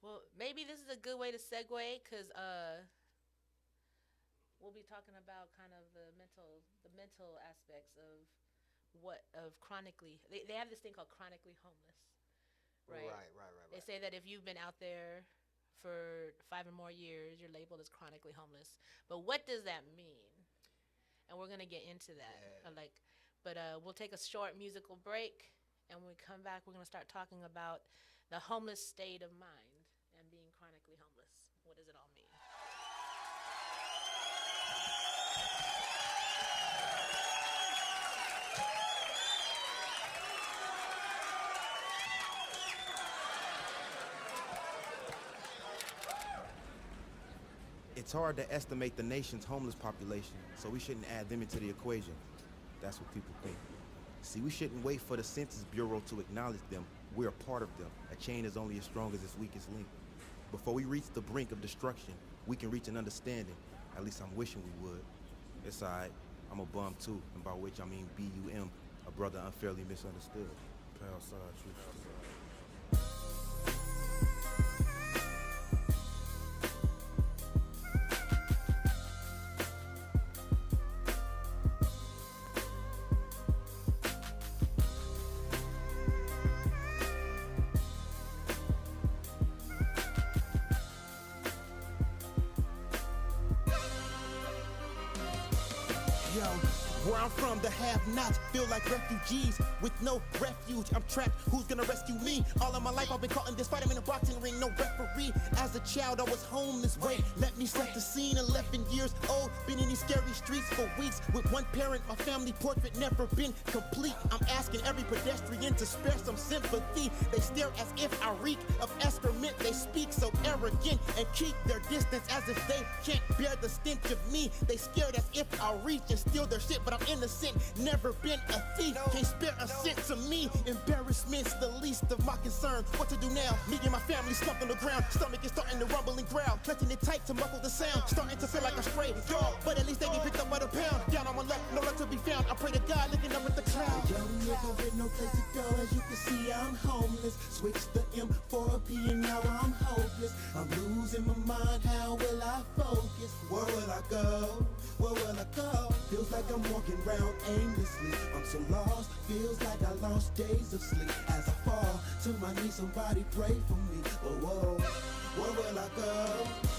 Well, maybe this is a good way to segue because we'll be talking about kind of the mental aspects of chronically. They have this thing called chronically homeless, right? They say that if you've been out there for 5 or more years, you're labeled as chronically homeless. But what does that mean? And we're gonna get into that. Yeah. We'll take a short musical break, and when we come back, we're gonna start talking about the homeless state of mind and being chronically homeless. What does it all mean? It's hard to estimate the nation's homeless population, so we shouldn't add them into the equation. That's what people think. See, we shouldn't wait for the Census Bureau to acknowledge them. We're a part of them. A chain is only as strong as its weakest link. Before we reach the brink of destruction, we can reach an understanding. At least I'm wishing we would. It's alright. I'm a bum too, and by which I mean B-U-M, a brother unfairly misunderstood. Pal side, truth. Yo, where I'm from, the have-nots feel like refugees with no refuge. I'm trapped, who's gonna rescue me? All of my life I've been caught in this fight, I'm in a boxing ring, no referee. As a child, I was homeless, wait, let me set the scene. 11 years old, been in these scary streets for weeks. With one parent, my family portrait never been complete. I'm asking every pedestrian to spare some sympathy. They stare as if I reek of excrement. They speak so arrogant and keep their distance as if they can't bear the stench of me. They scared as if I reach and steal their shit, but I'm innocent, never been a thief. Can't spare a cent to me. Embarrassment's the least of my concern. What to do now? Me and my family slumped on the ground. Stomach is starting to rumble and growl. Clutching it tight to muffle the sound. Starting to feel like a stray dog, but at least they get picked up by the pound. Down on my luck, no luck to be found. I pray to God, looking up at the cloud. Young nigga with no place to go, as you can see I'm homeless. Switch the M for a P and now I'm hopeless. I'm losing my mind, how will I focus? Where will I go? Where will I go? Feels like I'm walking around aimlessly. I'm so lost, feels like I lost days of sleep. As I fall to my knees, somebody pray for me. Oh, whoa, where will I go?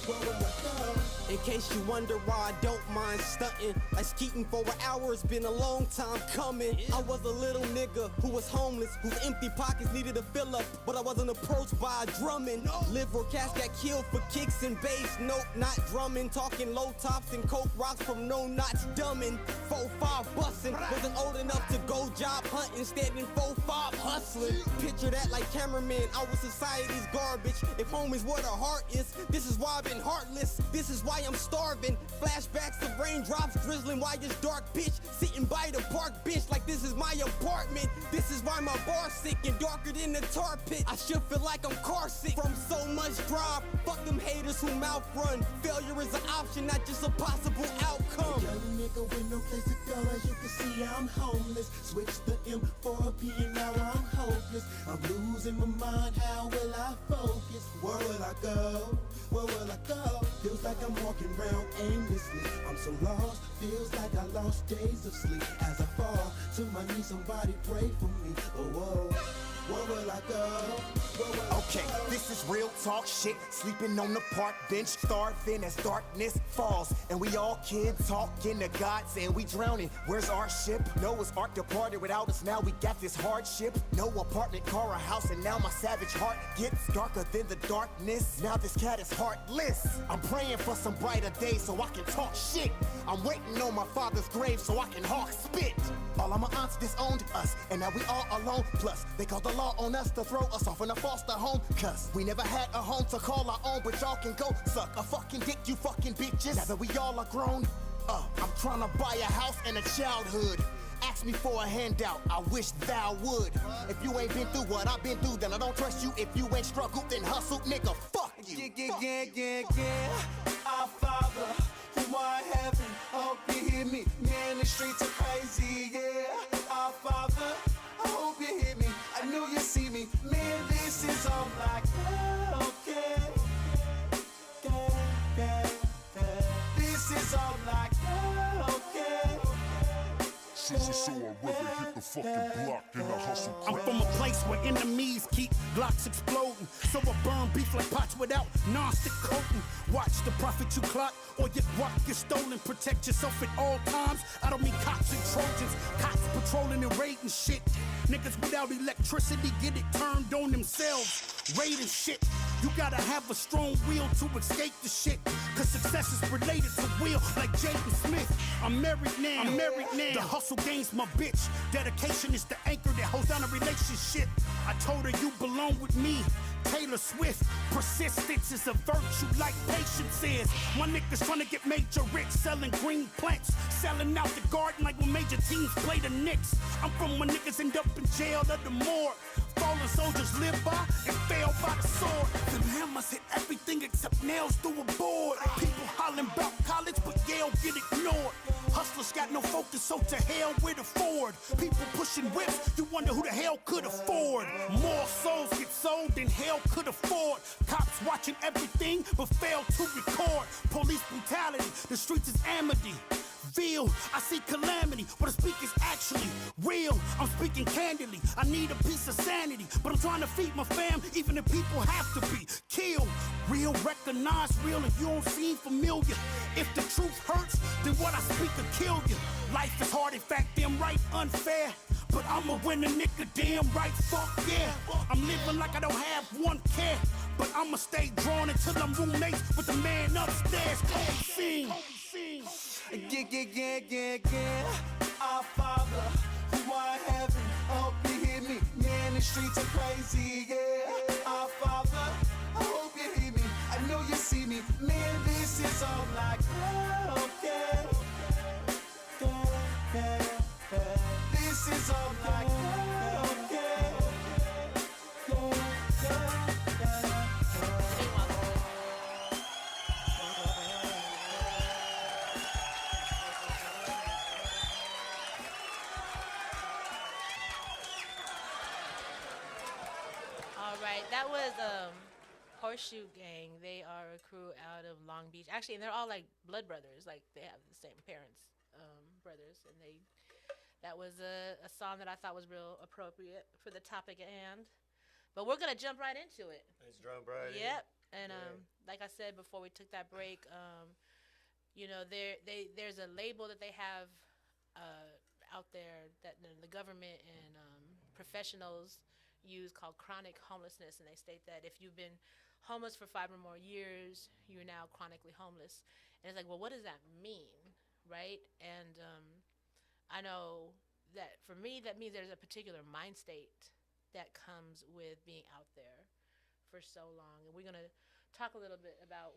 Where will I go? In case you wonder why I don't mind stunting, like Skeeton for an hour, it's been a long time coming. I was a little nigga who was homeless, whose empty pockets needed to fill up, but I wasn't approached by a drumming. Live where cats got killed for kicks and bass, nope, not drumming. Talking low tops and coke rocks from no knots dumbing. 4-5 bussin', wasn't old enough to go job hunting, standing 4-5 hustling. Picture that like cameraman, I was society's garbage. If home is where the heart is, this is why I've been heartless. This is why I'm starving. Flashbacks of raindrops drizzling while it's dark, bitch. Sitting by the park bench like this is my apartment. This is why my bar's sick and darker than the tar pit. I should feel like I'm car sick from so much drive. Fuck them haters who mouth run. Failure is an option, not just a possible outcome. Young nigga with no place to go, as you can see I'm homeless. Switch the M for a P and now I'm hopeless. I'm losing my mind, how will I focus? Where will I go? Where will I go? Feels like I'm walking around aimlessly. I'm so lost, feels like I lost days of sleep. As I fall to my knees, somebody pray for me. Oh, whoa. Where will I go? Where will I Okay, go? this is real talk shit. Sleeping on the park bench, starving as darkness falls. And we all kids talking to gods and we drowning. Where's our ship? Noah's Ark departed without us, now we got this hardship. No apartment, car, or house, and now my savage heart gets darker than the darkness. Now this cat is heartless. I'm praying for some brighter days so I can talk shit. I'm waiting on my father's grave so I can hawk spit. All of my aunts disowned us, and now we all alone. Plus, they called the law on us to throw us off in a foster home. Cause we never had a home to call our own, but y'all can go suck a fucking dick, you fucking bitches. Now that we all are grown, I'm trying to buy a house and a childhood. Ask me for a handout, I wish thou would. If you ain't been through what I've been through, then I don't trust you. If you ain't struggled, then hustle, nigga, fuck you. Yeah. Our Father, who art in heaven, hope you hear me. Man, the streets are crazy, yeah. Our Father, I hope you hear me. I know you see me. Man, this is all like, okay. This is all like, okay. Caesar saw a river hit the fucking block and I hustle I'm crack. from a place where enemies keep Glocks exploding. So I burn beef like pots without non-stick coating. Watch the profit you clock or your guac get stolen. Protect yourself at all times. I don't mean cops and Trojans. Cops patrolling and raiding shit. Niggas without electricity get it turned on themselves. Raiding shit. You gotta have a strong will to escape the shit. Cause success is related to will like Jaden Smith. I'm married now. The hustle game's my bitch. Dedication is the anchor that holds down a relationship. I told her you belong with me. Taylor Swift. Persistence is a virtue like patience is. My niggas trying to get major rich, selling green plants, selling out the garden like when major teams play the Knicks. I'm from when niggas end up in jail or the morgue. Fallen soldiers live by and fail by the sword. Them hammers hit everything except nails through a board. People hollering about college, but Yale get ignored. Hustlers got no focus, so to hell with a Ford. People pushing whips, you wonder who the hell could afford. More souls get sold than hell could afford. Cops watching everything, but fail to record. Police brutality, the streets is Amity. Veal, I see calamity. What I speak is actually real. I'm speaking candidly. I need a piece of sanity, but I'm trying to feed my fam, even if people have to be killed. Real, recognize real, and you don't seem familiar. If the truth hurts, then what I speak will kill you. Life is hard, in fact, damn right unfair. But I'ma win a nigga, damn right, fuck yeah. I'm living like I don't have one care. But I'ma stay drawn until I'm roommates with the man upstairs. Kobe Singh. Yeah. Our Father, who art in heaven, hope you hear me. Man, the streets are crazy, yeah. Our Father, I hope you hear me. I know you see me. Man, this is all like, okay. This is all like, okay. All right, that was Horseshoe Gang. They are a crew out of Long Beach. Actually, and they're all like blood brothers. Like they have the same parents, brothers, and that was a song that I thought was real appropriate for the topic at hand. But we're gonna jump right into it. Let's jump right in. Yep. And Yeah. like I said before we took that break, You know, there's a label that they have out there that the government and professionals use called chronic homelessness, and they state that if you've been homeless for 5 or more years, you're now chronically homeless. And it's like, well, what does that mean, right? And I know that for me, that means there's a particular mind state that comes with being out there for so long. And we're gonna talk a little bit about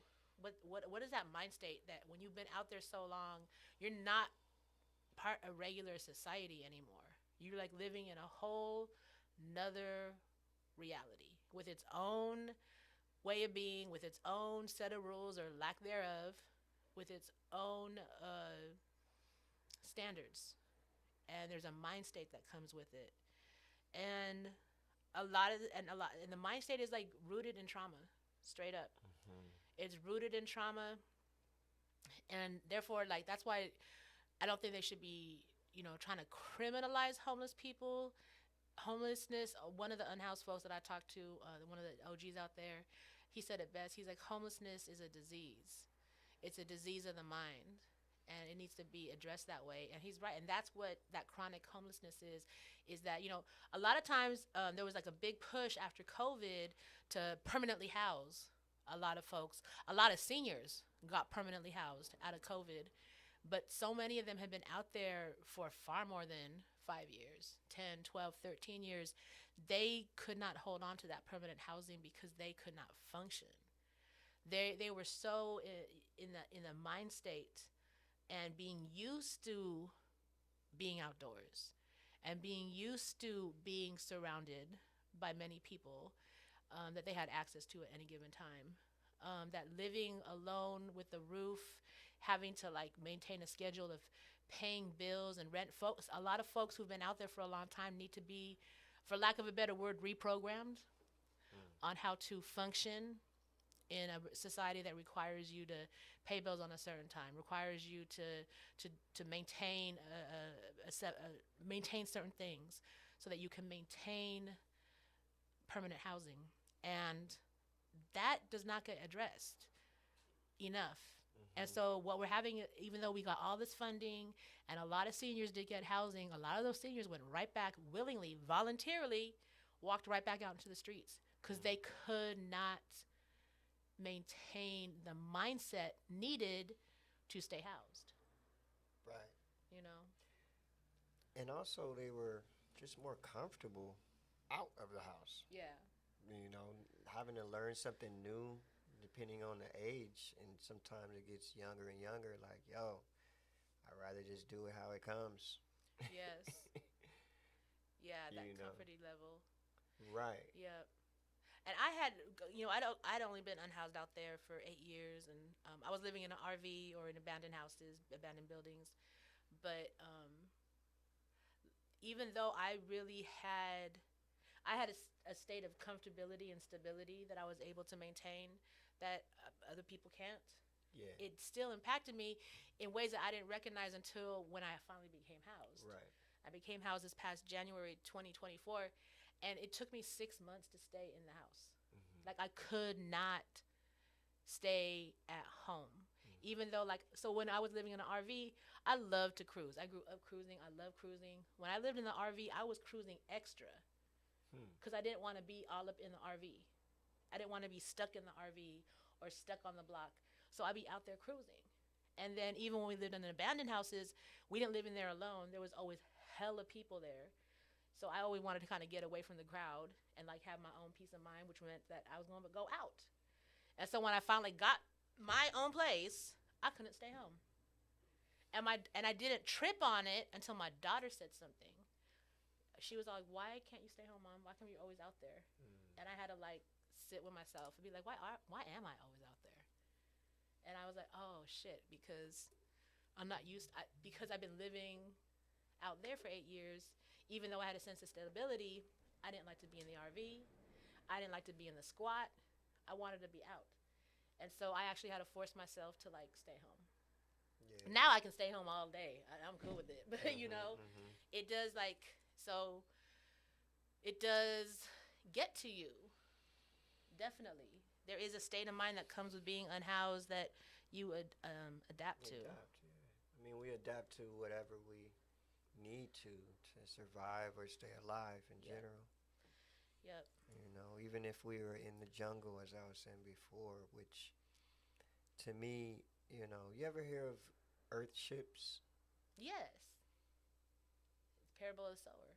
what is that mind state that when you've been out there so long, you're not part of regular society anymore. You're like living in a whole nother reality with its own way of being, with its own set of rules or lack thereof, with its own standards. And there's a mind state that comes with it. And the mind state is like rooted in trauma, straight up. It's rooted in trauma, and therefore, like, that's why I don't think they should be, trying to criminalize homeless people. Homelessness, one of the unhoused folks that I talked to, one of the OGs out there, he said it best. He's like, homelessness is a disease. It's a disease of the mind, and it needs to be addressed that way. And he's right, and that's what that chronic homelessness is that, a lot of times there was like a big push after COVID to permanently house a lot of folks. A lot of seniors got permanently housed out of COVID, but so many of them have been out there for far more than 5 years, 10, 12, 13 years. They could not hold on to that permanent housing because they could not function. They were so in the mind state and being used to being outdoors and being used to being surrounded by many people that they had access to at any given time. That living alone with the roof, having to like maintain a schedule of paying bills and rent. A lot of folks who've been out there for a long time need to be, for lack of a better word, reprogrammed on how to function in a society that requires you to pay bills on a certain time, requires you to maintain maintain certain things so that you can maintain permanent housing. And that does not get addressed enough. And so what we're having, even though we got all this funding and a lot of seniors did get housing, a lot of those seniors went right back willingly, voluntarily, walked right back out into the streets because they could not maintain the mindset needed to stay housed. Right. And also they were just more comfortable out of the house. Yeah. Having to learn something new depending on the age, and sometimes it gets younger and younger, like, yo, I'd rather just do it how it comes. Yes. Yeah, that comforting level. Right. Yep. And I had, I'd only been unhoused out there for 8 years, and I was living in an RV or in abandoned houses, abandoned buildings. But even though I really had a state of comfortability and stability that I was able to maintain that other people can't. Yeah. It still impacted me in ways that I didn't recognize until when I finally became housed. Right. I became housed this past January 2024, and it took me 6 months to stay in the house. Like, I could not stay at home. Even though, so when I was living in an RV, I loved to cruise. I grew up cruising. I love cruising. When I lived in the RV, I was cruising extra because I didn't want to be all up in the RV. I didn't want to be stuck in the RV or stuck on the block. So I'd be out there cruising. And then even when we lived in the abandoned houses, we didn't live in there alone. There was always hella people there. So I always wanted to kind of get away from the crowd and have my own peace of mind, which meant that I was going to go out. And so when I finally got my own place, I couldn't stay home. And I didn't trip on it until my daughter said something. She was like, "Why can't you stay home, Mom? Why come you're always out there?" And I had to sit with myself and be like, why am I always out there? And I was like, oh shit, because I'm not because I've been living out there for 8 years. Even though I had a sense of stability, I didn't like to be in the RV. I didn't like to be in the squat. I wanted to be out. And so I actually had to force myself to stay home. Yeah. Now I can stay home all day. I'm cool with it. But it does so it does get to you. Definitely. There is a state of mind that comes with being unhoused that you would adapt to. Adapt, yeah. I mean, we adapt to whatever we need to survive or stay alive in Yep. general. Yep. You know, even if we were in the jungle, as I was saying before, which to me, you know, you ever hear of earth ships? Yes. Parable of the sower.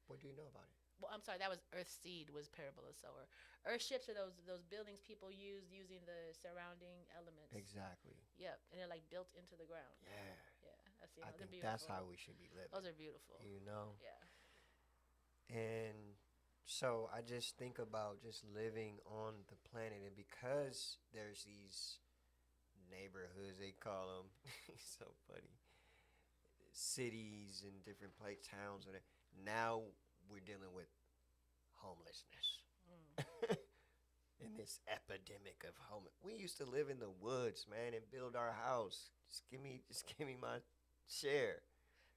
What do you know about it? Well, I'm sorry, that was Earth Seed was Parable of the Sower. Earth ships are those buildings people use using the surrounding elements. Exactly. Yep, and they're like built into the ground. Yeah. Yeah, that's I they're think beautiful. that's how we should be living. Those are beautiful. You know? Yeah. And so I just think about just living on the planet, and because there's these neighborhoods, they call them, so funny, cities and different towns, and now we're dealing with homelessness. In this epidemic of we used to live in the woods, man, and build our house. Just give me my share.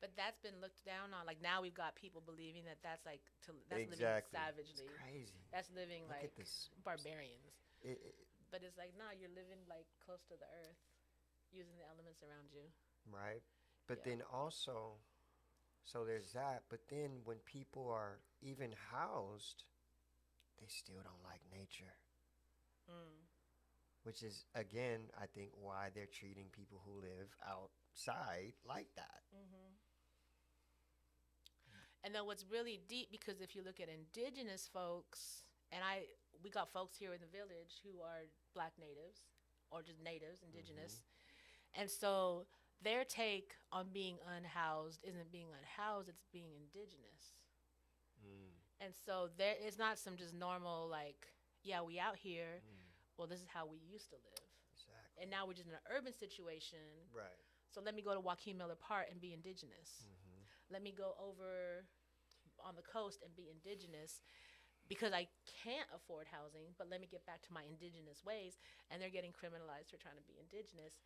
But that's been looked down on. Like now we've got people believing that's living Exactly. savagely. It's crazy. That's living Look like at this. barbarians. It, But it's like, no, you're living like close to the earth, using the elements around you. right? But Yeah. then also, so there's that. But then when people are even housed, they still don't like nature. Which is, again, I think why they're treating people who live outside like that. And then what's really deep, because if you look at indigenous folks, and we got folks here in the village who are black natives or just natives, indigenous. And so their take on being unhoused isn't being unhoused, it's being indigenous. And so there it's not some just normal like, yeah, we out here. Well, this is how we used to live. Exactly. And now we're just in an urban situation. Right. So let me go to Joaquin Miller Park and be indigenous. Let me go over on the coast and be indigenous because I can't afford housing, but let me get back to my indigenous ways. And they're getting criminalized for trying to be indigenous.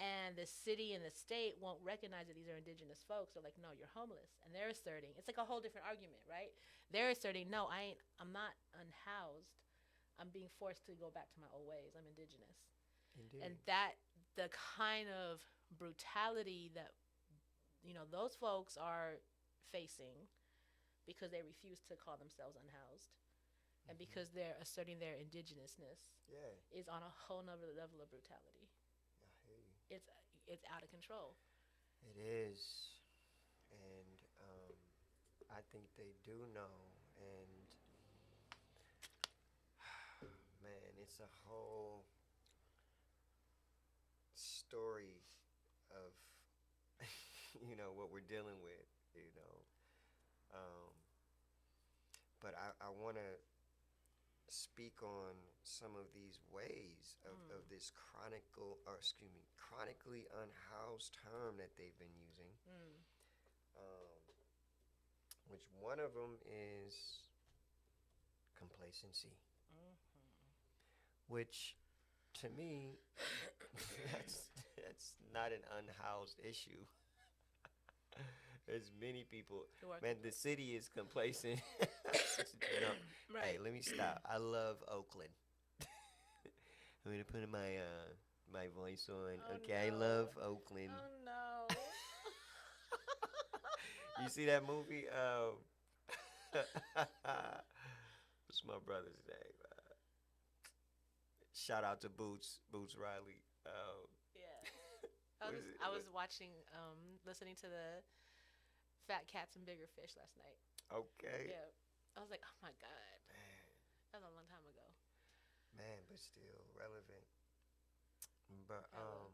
And the city and the state won't recognize that these are indigenous folks. They're like, no, you're homeless. And they're asserting, it's like a whole different argument, right? They're asserting, no, I'm not unhoused. I'm being forced to go back to my old ways. I'm indigenous. Indeed. And that the kind of brutality that those folks are facing because they refuse to call themselves unhoused and because they're asserting their indigenousness Yeah. is on a whole nother level of brutality. I hear you. It's out of control. It is. And I think they do know. And man, it's a whole story of what we're dealing with, but I want to speak on some of these ways of this chronically unhoused term that they've been using, which one of them is complacency, which to me that's not an unhoused issue. There's many people. Man, the city is complacent. Right. Hey, let me stop. I love Oakland. I'm gonna put my my voice on. Oh, Okay, I no. love Oakland. Oh no. You see that movie? What's my brother's name? Shout out to Boots Riley. Yeah. What is it? I was watching, listening to the Fat Cats and Bigger Fish last night. Okay. Yeah. I was like, oh my God. Man, That was a long time ago. but still relevant. But Hello.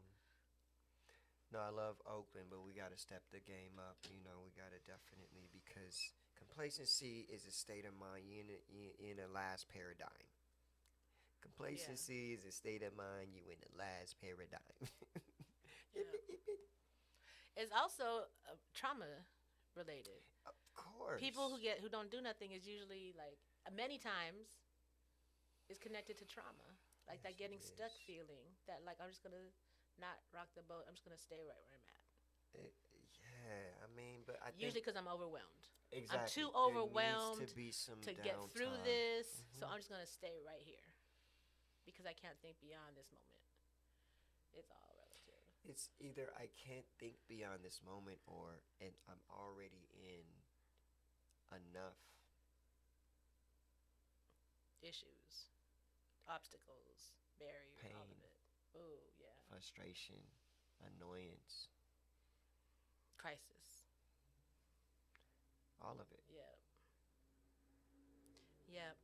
no, I love Oakland, but we gotta step the game up. We gotta definitely, because complacency is a state of mind. You in a last paradigm. Complacency is a state of mind. You in the last paradigm. It's also trauma related. Of course. People who don't do nothing is usually like many times is connected to trauma. Like that Yes, getting it stuck is. feeling that like I'm just gonna not rock the boat. I'm just gonna stay right where I'm at. Yeah, I mean, but I Usually think because I'm overwhelmed. exactly. I'm too there needs overwhelmed to be some to get through downtime. this, so I'm just gonna stay right here because I can't think beyond this moment. It's all relative. It's either I can't think beyond this moment, or and I'm already in enough Issues, obstacles, barriers, all of Pain. it. Oh, yeah. frustration, annoyance, Crisis. all of it. Yep. Yep.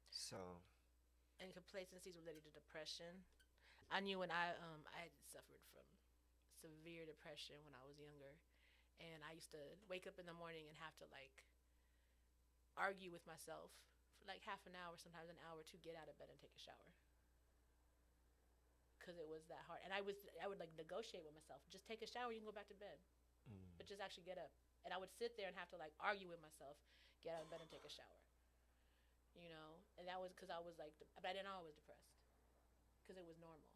So, And complacency is related to depression. I knew when I had suffered from severe depression when I was younger, and I used to wake up in the morning and have to like argue with myself for like half an hour, sometimes an hour, to get out of bed and take a shower. Cause it was that hard, and I would like negotiate with myself. Just take a shower, you can go back to bed, but just actually get up. And I would sit there and have to like argue with myself, get out of bed and take a shower. You know, and that was because I was like, but I didn't know I was depressed, because it was normal.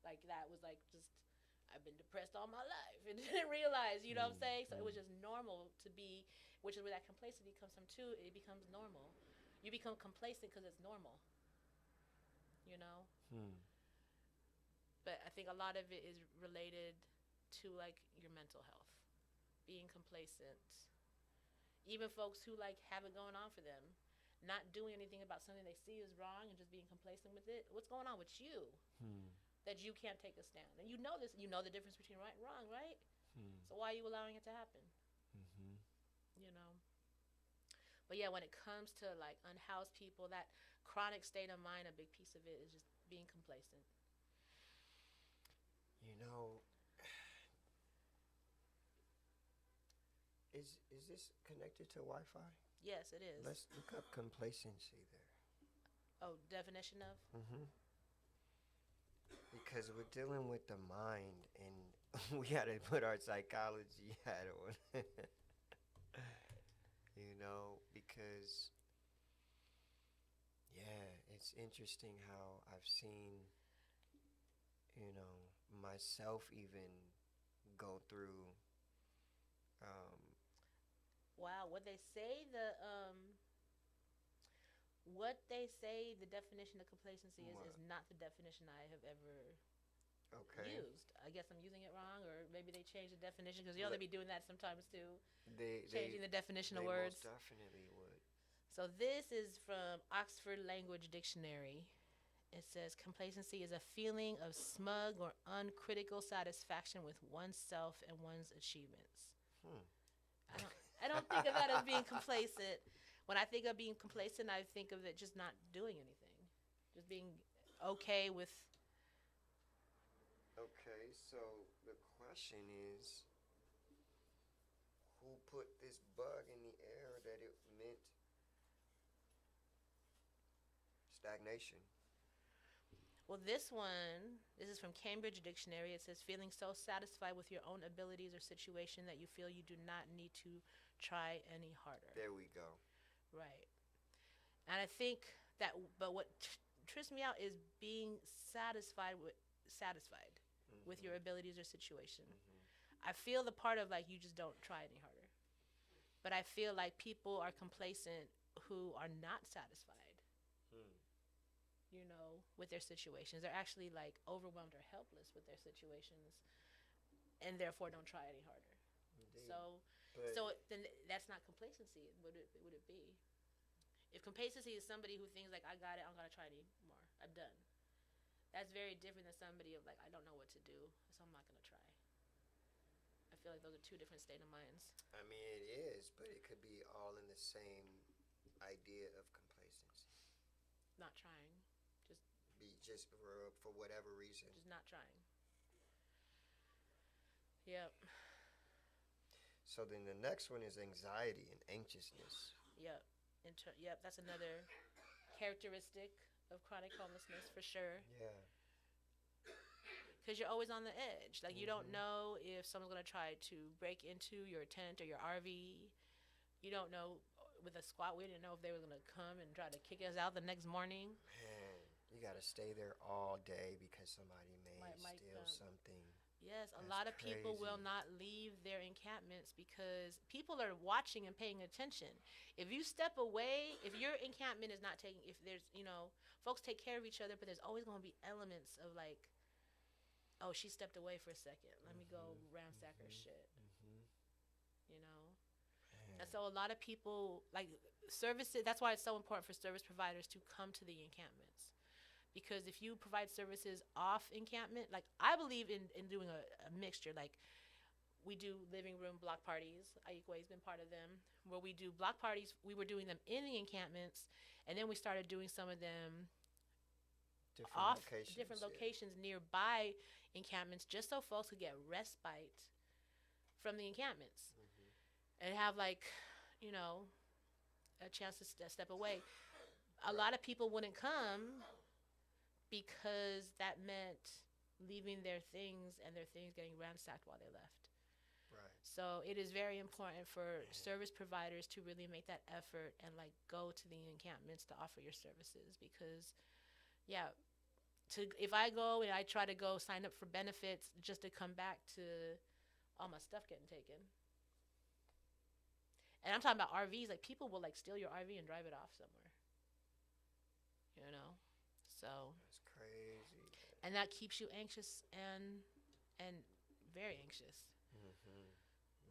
Like that was like just I've been depressed all my life and didn't realize, you know what I'm saying? So it was just normal to be, which is where that complacency comes from too. It becomes normal. You become complacent because it's normal. You know. But I think a lot of it is related to like your mental health, being complacent. Even folks who like have it going on for them, not doing anything about something they see is wrong and just being complacent with it. What's going on with you that you can't take a stand? And you know this. You know the difference between right and wrong, right? So why are you allowing it to happen? You know. But yeah, when it comes to like unhoused people, that chronic state of mind, a big piece of it is just being complacent. you know, is this connected to Wi-Fi? Yes, it is. Let's look up complacency there. Oh, definition of? Because we're dealing with the mind, and we gotta put our psychology hat on. You know, because yeah, it's interesting how I've seen, you know, myself even go through Wow, what they say the definition of complacency is What? not the definition I have ever okay, used. I guess I'm using it wrong, or maybe they changed the definition, because you know they be doing that sometimes too, they changing the definition they of words. most definitely would. So this is from Oxford Language Dictionary. It says complacency is a feeling of smug or uncritical satisfaction with oneself and one's achievements. I don't think of that as being complacent. When I think of being complacent, I think of it just not doing anything, just being okay with. Okay, so the question is, who put this bug in the air that it meant stagnation? Well, this is from Cambridge Dictionary. It says feeling so satisfied with your own abilities or situation that you feel you do not need to try any harder. There we go. Right. And I think that, but what trips me out is being satisfied with your abilities or situation. I feel the part of like you just don't try any harder. But I feel like people are complacent who are not satisfied. You know, with their situations. They're actually like overwhelmed or helpless with their situations, and therefore don't try any harder. Indeed. So then that's not complacency. Would it be? If complacency is somebody who thinks like I got it, I'm gonna try any more. I'm done. That's very different than somebody of like I don't know what to do, so I'm not gonna try. I feel like those are two different state of minds. I mean, it is, but it could be all in the same idea of complacency. Not trying, Be just for whatever reason. just not trying. Yep. So then the next one is anxiety and anxiousness. Yep. Yep. That's another characteristic of chronic homelessness for sure. Yeah. Because you're always on the edge. Like you don't know if someone's gonna try to break into your tent or your RV. You don't know. With a squat, we didn't know if they were gonna come and try to kick us out the next morning. Man, you gotta stay there all day because somebody may Might steal something. Yes, a That's lot of people will crazy. not leave their encampments because people are watching and paying attention. If you step away, if your encampment is not taking, if there's, folks take care of each other, but there's always going to be elements of like, oh, she stepped away for a second. Let me go ransack her shit, you know? And so a lot of people, like services, that's why it's so important for service providers to come to the encampments. Because if you provide services off encampment, like I believe in doing a mixture. Like we do living room block parties. Aikwe's been part of them. Where we do block parties, we were doing them in the encampments, and then we started doing some of them Different off locations. different yeah. locations nearby encampments, just so folks could get respite from the encampments and have like, you know, a chance to step away. A lot of people wouldn't come because that meant leaving their things and their things getting ransacked while they left. Right. So it is very important for service providers to really make that effort and like go to the encampments to offer your services because, yeah, if I go and I try to go sign up for benefits just to come back to all my stuff getting taken. And I'm talking about RVs, like people will like steal your RV and drive it off somewhere. You know? So That's crazy. and that keeps you anxious and very anxious.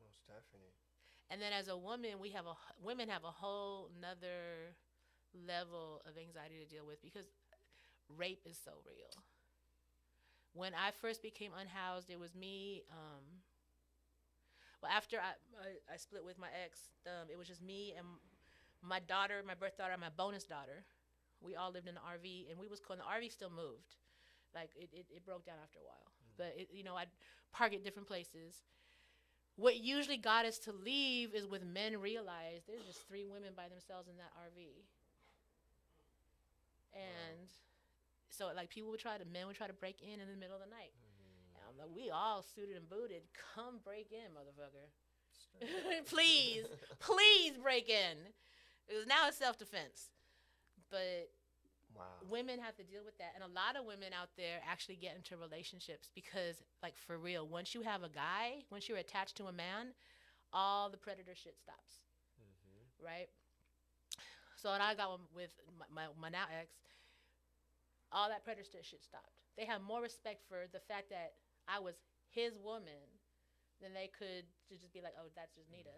Most definitely. And then as a woman, women have a whole nother level of anxiety to deal with because rape is so real. When I first became unhoused, it was me. Well, after I split with my ex, it was just me and my daughter, my birth daughter, and my bonus daughter. We all lived in an RV, and we was cool. And the RV still moved, like it broke down after a while. But I'd park at different places. What usually got us to leave is when men realized there's just 3 women by themselves in that RV. And so like men would try to break in the middle of the night. And I'm like, we all suited and booted. Come break in, motherfucker. please break in. Because now it's self-defense. But Wow. women have to deal with that, and a lot of women out there actually get into relationships because, like, for real, once you have a guy, once you're attached to a man, all the predator shit stops, right? So when I got one with my now ex, all that predator shit stopped. They have more respect for the fact that I was his woman than they could to just be like, oh, that's just Nita.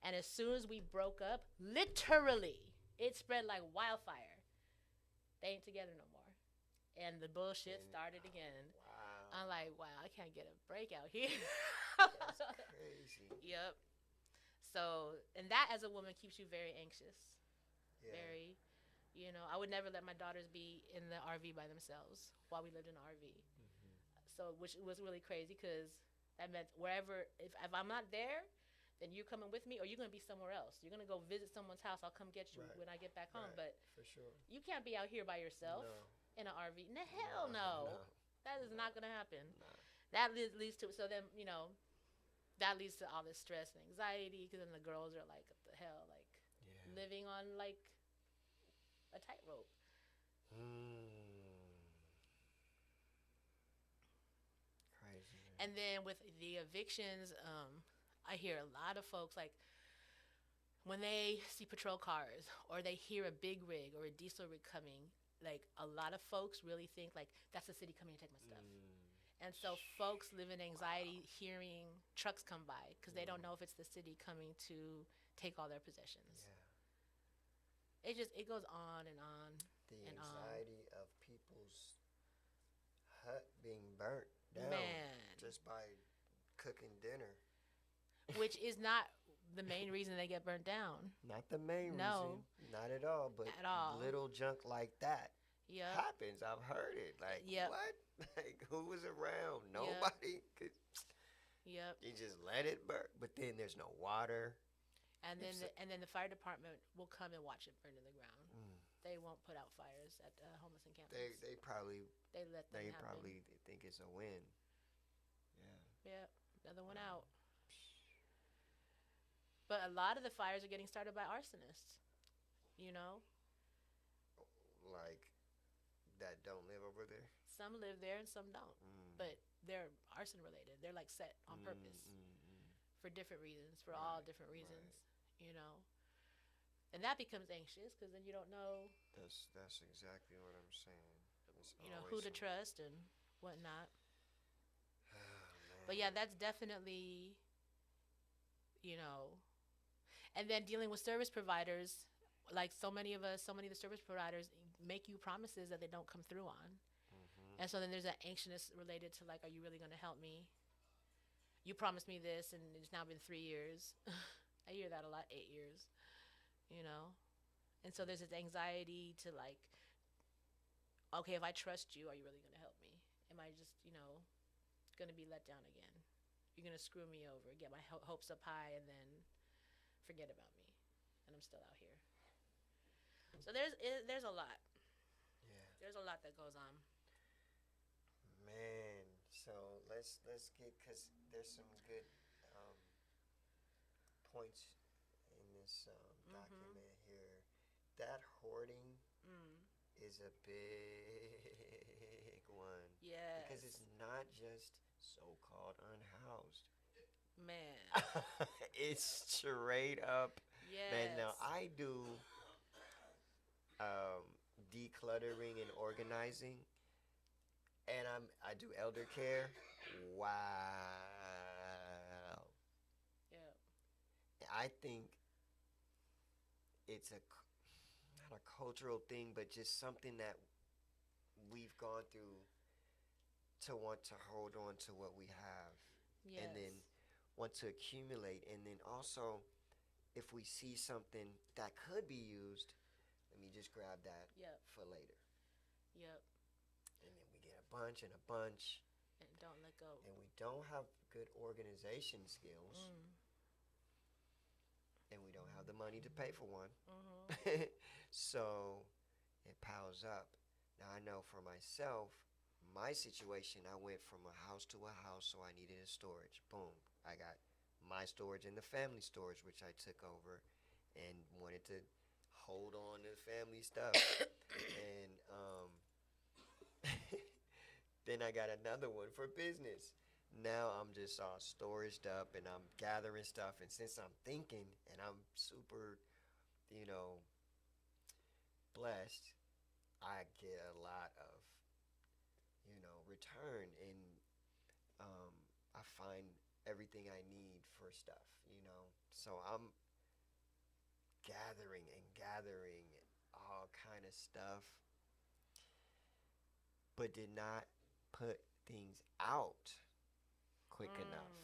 And as soon as we broke up, literally, it spread like wildfire. They ain't together no more. And the bullshit started again. Wow. I'm like, wow, I can't get a break out here. That's crazy. Yep. So, and that as a woman keeps you very anxious. Yeah. Very, I would never let my daughters be in the RV by themselves while we lived in the RV. So, which was really crazy because that meant wherever, if I'm not there, then you're coming with me or you're going to be somewhere else. You're going to go visit someone's house. I'll come get you Right. when I get back home. Right. But For sure. you can't be out here by yourself No. in an RV. No, hell no. That is not going to happen. No. That leads to, so then, that leads to all this stress and anxiety because then the girls are like, what the hell, like living on like a tightrope. Crazy. Man. And then with the evictions, I hear a lot of folks like when they see patrol cars or they hear a big rig or a diesel rig coming, like a lot of folks really think like that's the city coming to take my stuff. And so folks live in anxiety hearing trucks come by because they don't know if it's the city coming to take all their possessions. Yeah. It goes on and on. The and anxiety of people's hut being burnt down Man. just by cooking dinner. Which is not the main reason they get burnt down. Not the main No. reason. Not at all. But At all. little junk like that Yep. happens. I've heard it. Like, Yep. what? Like, who was around? Nobody. Could, Yep. you just let it burn. But then there's no water. And then If the fire department will come and watch it burn to the ground. They won't put out fires at homeless encampments. They probably They let them happen. probably think it's a win. Yeah. Yep. Another one out. But a lot of the fires are getting started by arsonists. Like that don't live over there. Some live there and some don't. But they're arson related. They're like set on purpose for different reasons, for all different reasons, you know. And that becomes anxious because then you don't know, That's exactly what I'm saying. It's you know, always who to some- trust and whatnot. Oh, man. But yeah, that's definitely, you know, and then dealing with service providers, like so many of the service providers make you promises that they don't come through on. Mhm. And so then there's that anxiousness related to like, are you really going to help me? You promised me this and it's now been 3 years. I hear that a lot, 8 years, you know? And so there's this anxiety to like, okay, if I trust you, are you really going to help me? Am I just, you know, going to be let down again? You're going to screw me over, get my hopes up high, and then forget about me. And I'm still out here. So there's a lot. Yeah. There's a lot that goes on. Man, so let's get, because there's some good points in this document here. That hoarding is a big one. Yes. Because it's not just so-called unhoused. Man. It's straight up. Yes. Man, now I do decluttering and organizing, and I do elder care. Wow. Yeah. I think it's not a cultural thing, but just something that we've gone through to want to hold on to what we have, Yes. and then want to accumulate, and then also if we see something that could be used, let me just grab that Yep. for later. Yep. And then we get a bunch and a bunch, And don't let go. and we don't have good organization skills, and we don't have the money to pay for one. So it piles up. Now I know for myself, my situation, I went from a house to a house, so I needed a storage. Boom. I got my storage and the family storage, which I took over and wanted to hold on to the family stuff. And then I got another one for business. Now I'm just all storaged up and I'm gathering stuff. And since I'm thinking and I'm super, you know, blessed, I get a lot of, you know, return, and I find everything I need for stuff, you know. So I'm gathering all kind of stuff, but did not put things out quick enough.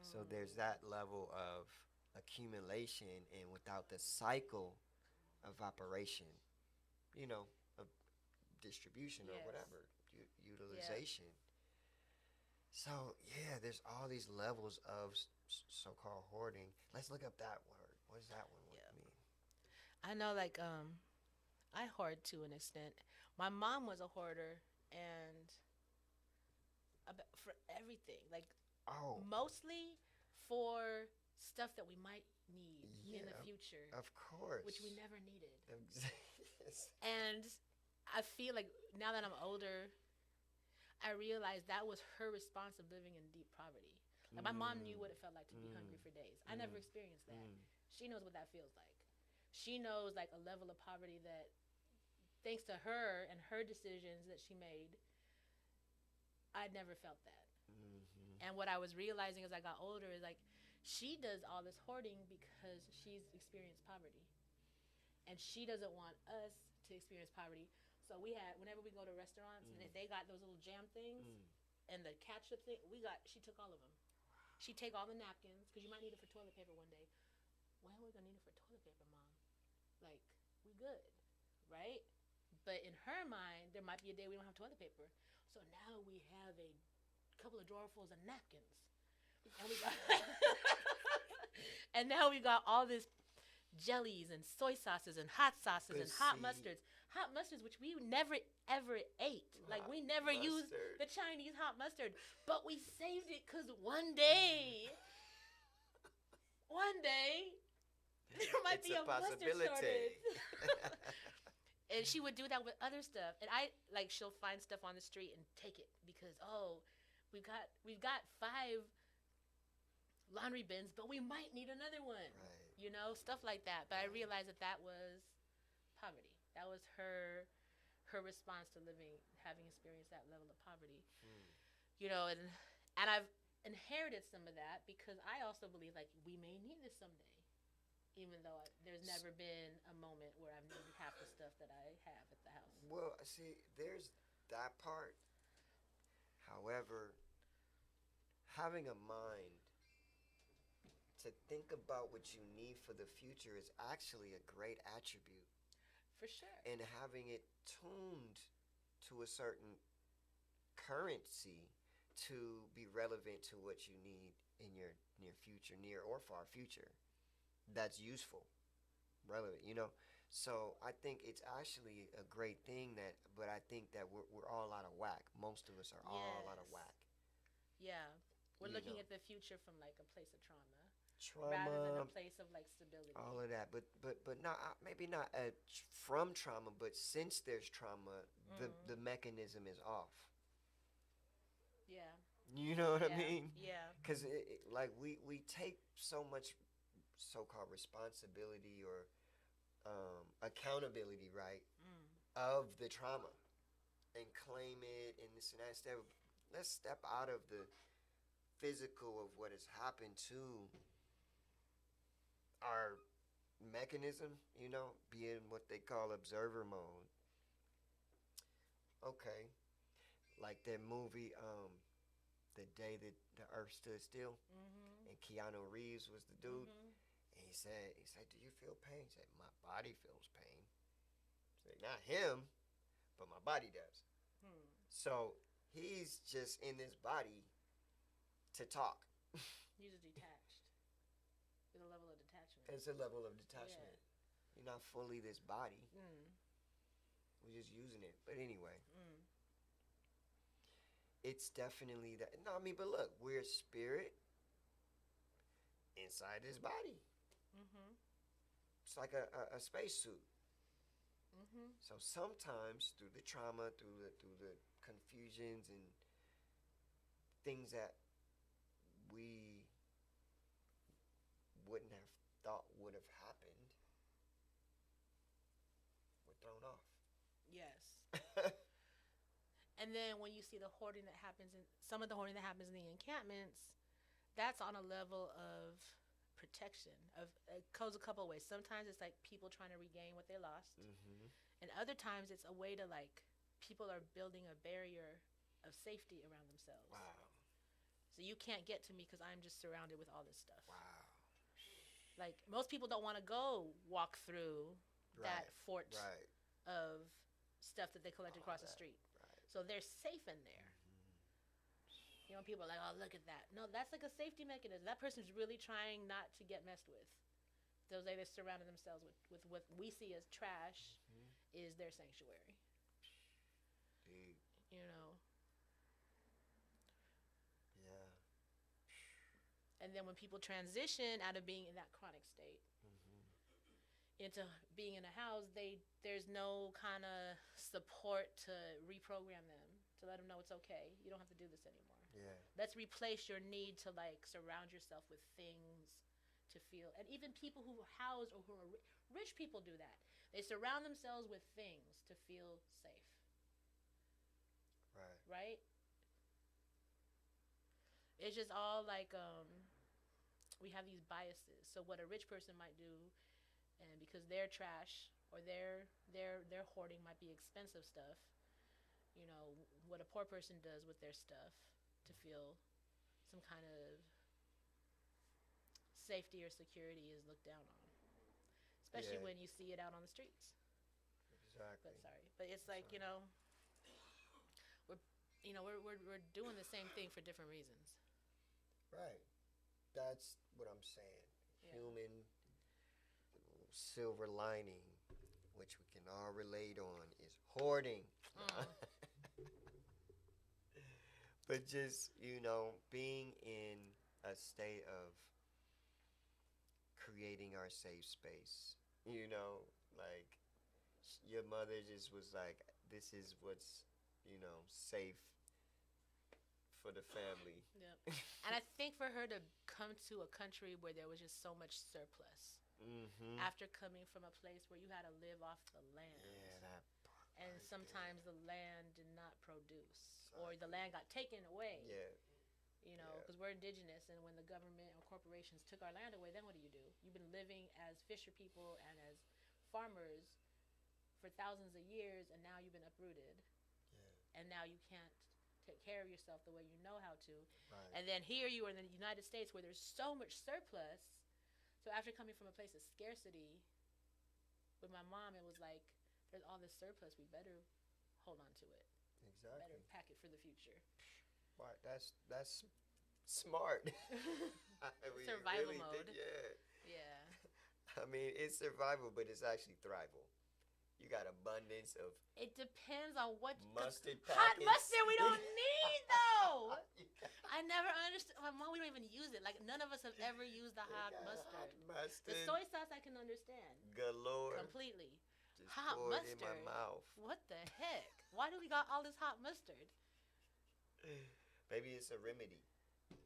So there's that level of accumulation, and without the cycle of operation, you know, of distribution or Yes. whatever, utilization. So yeah, there's all these levels of so-called hoarding. Let's look up that word. What does that one Yeah. mean? I know, like, I hoard to an extent. My mom was a hoarder, and for everything, like Oh, mostly for stuff that we might need in the Yeah, future, of course. which we never needed. Yes. And I feel like now that I'm older, I realize that was her response of living in deep poverty. Like my mom knew what it felt like to be hungry for days. I never experienced that. She knows what that feels like. She knows like a level of poverty that, thanks to her and her decisions that she made, I'd never felt that. And what I was realizing as I got older is like, she does all this hoarding because she's experienced poverty. And she doesn't want us to experience poverty. So whenever we go to restaurants and they got those little jam things and the ketchup thing, she took all of them. She'd take all the napkins, because you might need it for toilet paper one day. When are we going to need it for toilet paper, Mom? Like, we good, right? But in her mind, there might be a day we don't have toilet paper. So now we have a couple of drawerfuls of napkins. And we got and now we got all this jellies and soy sauces and hot sauces But and hot see- mustards. Hot mustards, which we never ever ate. Like we never used mustard. the Chinese hot mustard, but we saved it because one day there might It's be a a mustard possibility. shortage. And she would do that with other stuff. And I like she'll find stuff on the street and take it because we've got 5 laundry bins, but we might need another one. Right. You know, stuff like that. But I realized that was poverty. That was her response to having experienced that level of poverty. You know, and I've inherited some of that because I also believe like we may need this someday. Even though there's never been a moment where I've needed half the stuff that I have at the house. Well, see, there's that part. However, having a mind to think about what you need for the future is actually a great attribute. For sure. And having it tuned to a certain currency to be relevant to what you need in your near future, near or far future. That's useful, relevant, you know. So I think it's actually a great thing but I think that we're all out of whack. Most of us are all out of whack. Yeah, we're You looking know. at the future from like a place of trauma rather than a Trauma, place of like stability. all of that, but not maybe not from trauma, but since there's trauma, the mechanism is off. Yeah. You know what I Yeah. mean? Yeah. Because like we take so much so-called responsibility or accountability, right, of the trauma and claim it and this and that. Instead of, let's step out of the physical of what has happened to our mechanism, you know, be in what they call observer mode. Okay, like that movie, The Day That the Earth Stood Still, and Keanu Reeves was the dude. And he said, do you feel pain? He said, my body feels pain. He said, not him, but my body does. So he's just in this body to talk. You're just detached. There's a level of detachment. It's a level of detachment. You're not fully this body. We're just using it. But anyway. It's definitely that. No, I mean, but look, we're spirit inside this body. It's like a spacesuit. So sometimes through the trauma, through the confusions and things that we wouldn't have thought would have happened, we're thrown off. Yes. And then when you see the hoarding that happens some of the hoarding that happens in the encampments, that's on a level of protection. It goes a couple of ways. Sometimes it's like people trying to regain what they lost, and other times it's a way to like people are building a barrier of safety around themselves. Wow. So you can't get to me because I'm just surrounded with all this stuff. Wow. Like most people don't want to go walk through that fort Right. of stuff that they collected across the street. Right. So they're safe in there. You know, people are like, oh, look at that. No, that's like a safety mechanism. That person's really trying not to get messed with. Those they surrounded themselves with what we see as trash is their sanctuary. Deep. You know. Yeah. And then when people transition out of being in that chronic state into being in a house, there's no kind of support to reprogram them, to let them know it's okay. You don't have to do this anymore. Yeah. Let's replace your need to like surround yourself with things to feel. And even people who house or who are rich people do that. They surround themselves with things to feel safe. Right. Right? It's just all like we have these biases. So what a rich person might do, and because they're trash or their hoarding might be expensive stuff, you know, what a poor person does with their stuff to feel some kind of safety or security is looked down on, especially Yeah. when you see it out on the streets. Exactly. But it's like, you know, we're doing the same thing for different reasons. Right. That's what I'm saying. Yeah. Human silver lining, which we can all relate on, is hoarding. But just, you know, being in a state of creating our safe space, you know, like Your mother just was like, this is what's, safe for the family. Yep. And I think for her to come to a country where there was just so much surplus, Mm-hmm. after coming from a place where you had to live off the land. Yeah, that part. And right sometimes the land did not produce, or the land got taken away. Yeah. Because we're indigenous, and when the government or corporations took our land away, then what do? You've been living as fisher people and as farmers for thousands of years, and now you've been uprooted. Yeah. And now you can't take care of yourself the way you know how to. Right. And then here you are in the United States where there's so much surplus. So after coming from a place of scarcity, with my mom, it was like, there's all this surplus. We better hold on to it. Exactly. Better pack it for the future. Right. That's smart. Survival really mode. Yeah. Yeah. I mean, it's survival, but it's actually thrival. You got abundance of It depends on what mustard hot packets. mustard we don't need though. I never understood. My mom, we don't even use it. Like none of us have ever used the hot mustard. Hot mustard. The soy sauce I can understand Galore. completely. Just Hot pour it in mustard. my mouth. What the heck? Why do we got all this hot mustard? Maybe it's a remedy.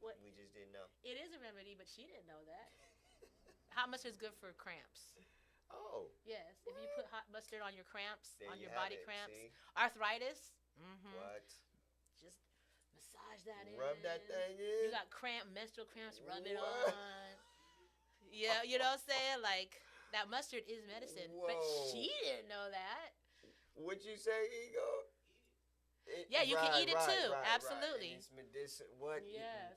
What? We just didn't know. It is a remedy, but she didn't know that. Hot mustard is good for cramps. Oh. Yes, if you put hot mustard on your cramps, There on you your have body it, cramps, see? arthritis. Mm-hmm. What? Just massage that in. Rub that thing You in. got menstrual cramps, rub it What? on. Yeah, you know what I'm saying? Like, that mustard is medicine. But Whoa. she didn't know that. What'd you say, Ego? Yeah, you can eat it too. Right. Absolutely. And it's medicine. What? Yes.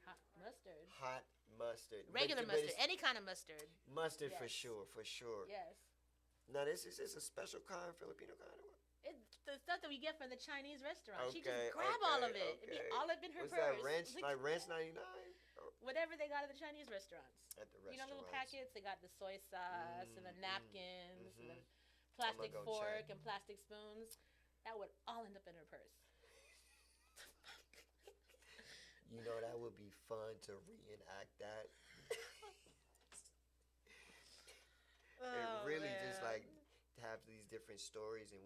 Hot mustard. Hot mustard. Regular But mustard. it's Any kind of mustard. mustard for Yes. sure. Yes. Now, this is a special kind, Filipino kind of what? It's the stuff that we get from the Chinese restaurant. She Okay, just grab all of okay, it. It'd be okay. all up in her What's purse. that, ranch? Like, Like ranch 99? whatever they got at the Chinese restaurants. At the You know, little restaurants. packets. They got the soy sauce and the Mm, napkins and the mhm. plastic go fork check. and plastic spoons. That would all end up in her purse. You know, that would be fun to reenact that. And Oh, really just man. like have these different stories and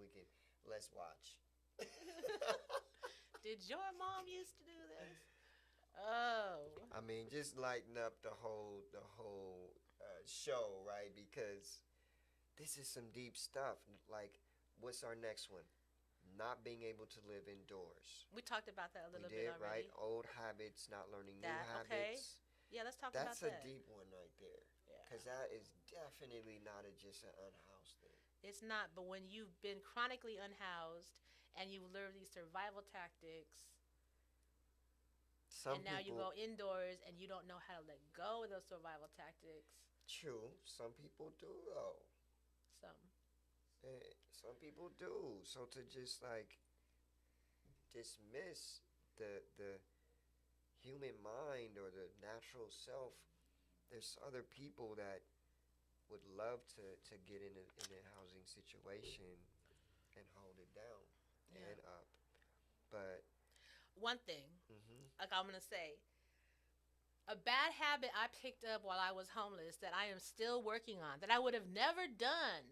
let's watch. Did your mom used to do this? Oh. I mean, just lighten up the whole show, right? Because this is some deep stuff. Like, what's our next one? Not being able to live indoors. We talked about that a We little did, bit already. right? Old habits, not learning new That, okay. habits. Yeah, let's talk That's about a that. deep one right there. Yeah. Because that is definitely not just an unhoused thing. It's not, but when you've been chronically unhoused and you've learned these survival tactics, Some and now you people, go indoors and you don't know how to let go of those survival tactics. true. Some people do though. Some. Some people do. So to just like dismiss the human mind or the natural self, there's other people that would love to get in a housing situation and hold it down and up. But One thing, mhm. like I'm gonna say, a bad habit I picked up while I was homeless that I am still working on, that I would have never done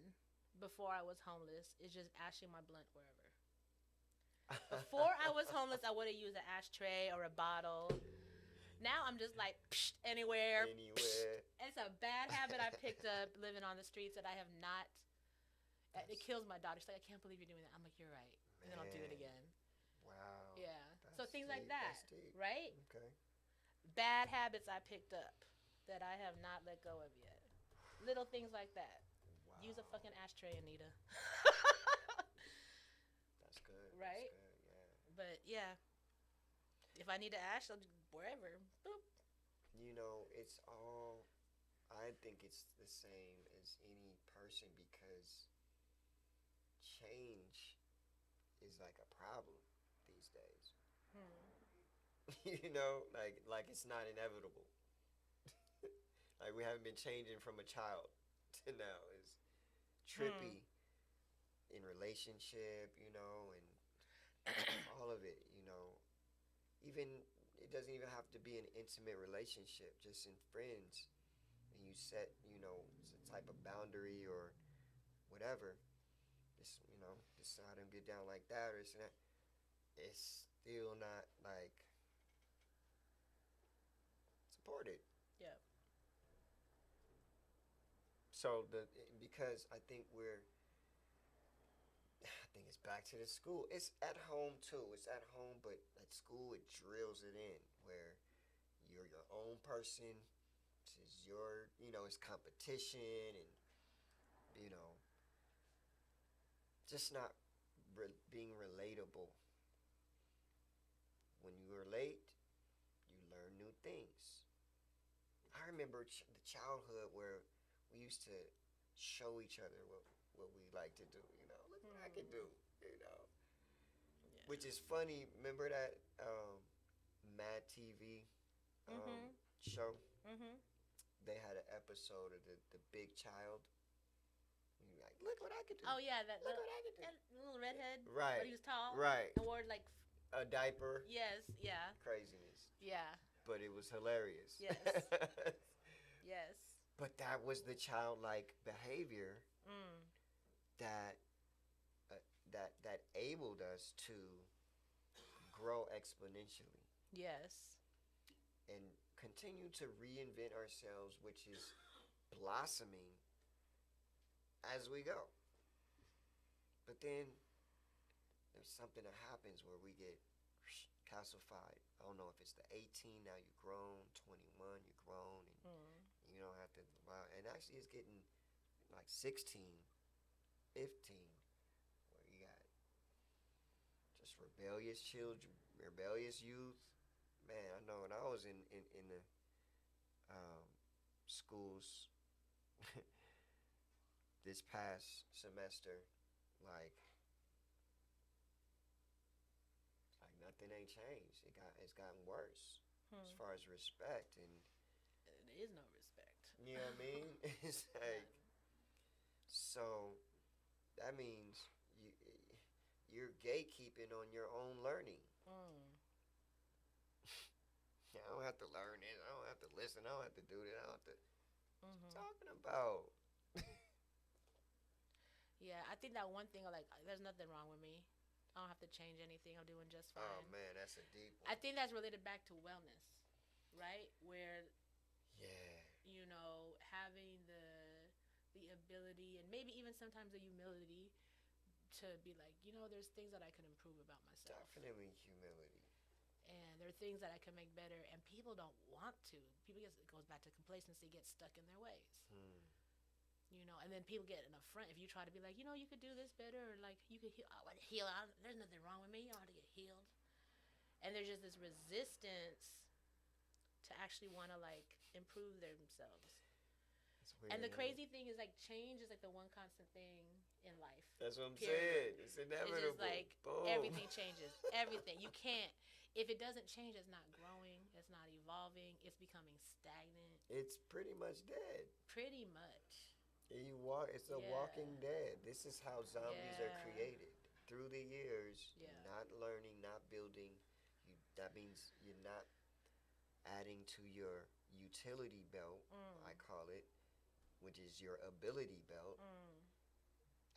before I was homeless, is just ashing my blunt wherever. Before I was homeless, I would have used an ashtray or a bottle. Now I'm just like, psh, anywhere. Anywhere. It's a bad habit I picked up living on the streets that I have not. It kills my daughter. She's like, I can't believe you're doing that. I'm like, you're right. And then I'll do it Man. again. Wow. Yeah. So That's things like deep, that, that's deep. right? Okay. Bad habits I picked up that I have not let go of yet. Little things like that. Wow. Use a fucking ashtray, Anita. That's good. Right? That's good, yeah. But yeah, if I need to ash, I'll just wherever. Boop. You know, it's all. I think it's the same as any person because change is like a problem these days. You know, like it's not inevitable. Like we haven't been changing from a child to now. It's trippy in relationship, you know, and all of it, you know. Even it doesn't even have to be an intimate relationship, just in friends, and you set, you know, some type of boundary or whatever. this is how them get down like that or this and that. It's still not like supported. Yep. So because I think it's back to the school. It's at home too. It's at home, but at school it drills it in where you're your own person. This is it's competition and just not being relatable. When you relate, you learn new things. I remember the childhood where we used to show each other what we like to do. Look what I can do. Which is funny. Remember that Mad TV show? Mhm. They had an episode of the big child. And you're like, look what I could do. Oh yeah, that Look what I could do. that little redhead. Right. But he was tall. Right. And wore like. A diaper. Yes. Yeah. Craziness. Yeah. But it was hilarious. Yes. Yes. But that was the childlike behavior that abled us to grow exponentially Yes. and continue to reinvent ourselves, which is blossoming as we go. But then there's something that happens where we get calcified. I don't know if it's the 18, now you're grown, 21, you're grown, and you don't have to, and actually it's getting like 16, 15, where you got just rebellious children, rebellious youth. Man, I know when I was in the schools this past semester, like nothing ain't changed. It's gotten worse as far as respect, and There is no respect. you know what I mean. It's like, so that means you're gatekeeping on your own learning. I don't have to learn it. I don't have to listen. I don't have to do that. I don't have to. What you talking about? Yeah, I think that one thing, like, there's nothing wrong with me. I don't have to change anything. I'm doing just fine. Oh man, that's a deep one. I think that's related back to wellness, right? Where Yeah. having the ability and maybe even sometimes the humility to be like, there's things that I can improve about myself. Definitely humility. And there are things that I can make better, and people don't want to. It goes back to complacency, get stuck in their ways. And then people get in a front if you try to be like, you could do this better, or like you could heal. I want to heal. There's nothing wrong with me. You don't have to get healed. And there's just this resistance to actually want to like improve themselves. And the crazy thing is, like, change is like the one constant thing in life. That's what I'm Period. saying. It's inevitable. It's just like Boom. everything changes. Everything. You can't. If it doesn't change, it's not growing. It's not evolving. It's becoming stagnant. It's pretty much dead. Pretty much. It's a walking dead. This is how zombies are created. Through the years, you're not learning, not building. That means you're not adding to your utility belt, I call it, which is your ability belt.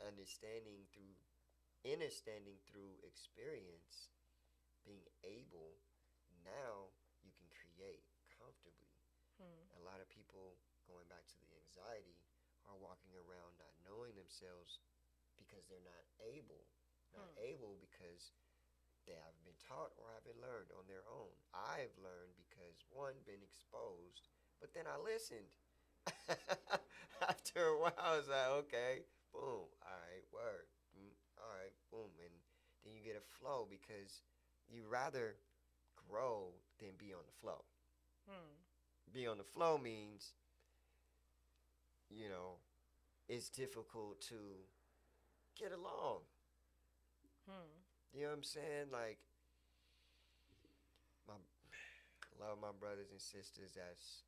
Understanding through experience, being able, now you can create comfortably. A lot of people, going back to the anxiety, are walking around not knowing themselves because they're not able. Not able because they haven't been taught or haven't learned on their own. I've learned because, one, been exposed, but then I listened. After a while, I was like, okay, boom, all right, word, all right, boom. And then you get a flow because you rather grow than be on the flow. Be on the flow means, it's difficult to get along. You know what I'm saying? Like, a lot of my brothers and sisters that's,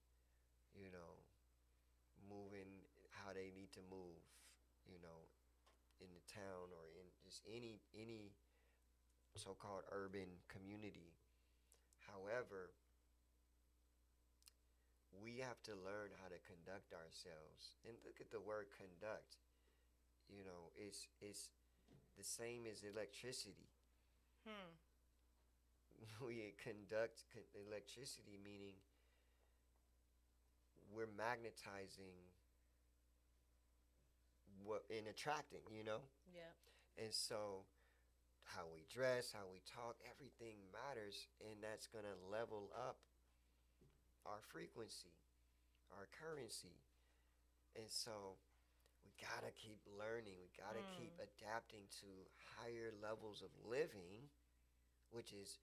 moving how they need to move, in the town or in just any so-called urban community. However, we have to learn how to conduct ourselves. And look at the word conduct. It's the same as electricity. Hmm. We conduct electricity, meaning we're magnetizing what in attracting, Yep. And so how we dress, how we talk, everything matters, and that's going to level up our frequency, our currency. And so we got to keep learning. We got to keep adapting to higher levels of living, which is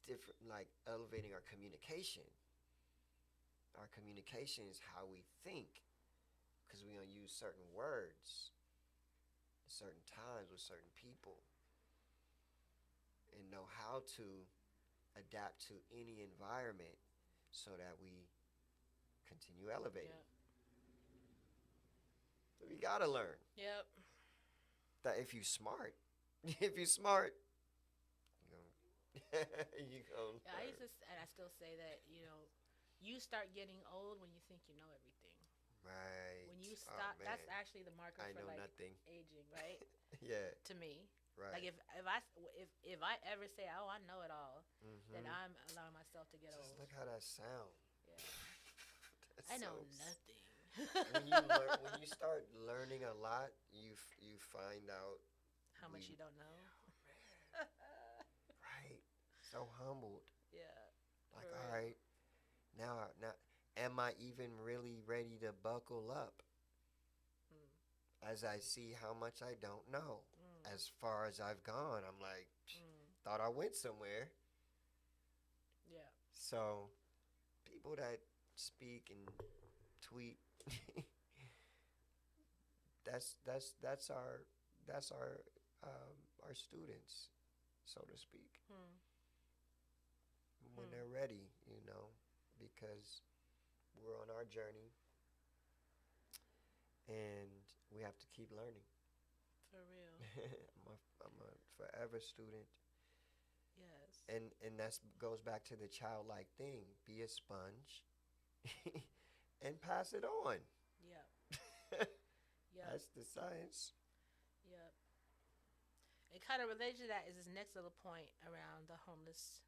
different, like elevating our communication. Our communication is how we think, because we're going to use certain words at certain times with certain people and know how to adapt to any environment so that we continue elevating. Yep. We got to learn Yep. that if you're smart, you gonna Yeah, I used to, and I still say that, you start getting old when you think you know everything. right. When you Oh, stop, man. that's actually the marker I for know like nothing. aging, right? Yeah, To me, right. like if I ever say, oh, I know it all, then Mhm. I'm allowing myself to get Just old. look how that sound. Yeah. That's I know so nothing. when you start learning a lot, you find out How much we- you don't know. right. So humbled. Yeah. Like, For all real. right, now am I even really ready to buckle up? As I see how much I don't know. As far as I've gone, I'm like, thought I went somewhere. Yeah. So, people that speak and tweet, that's our students, so to speak. When they're ready, because we're on our journey, and we have to keep learning. For real. I'm a forever student. Yes. And that goes back to the childlike thing. Be a sponge and pass it on. Yep. Yep. That's the science. Yep. It kind of related to that is this next little point around the homeless,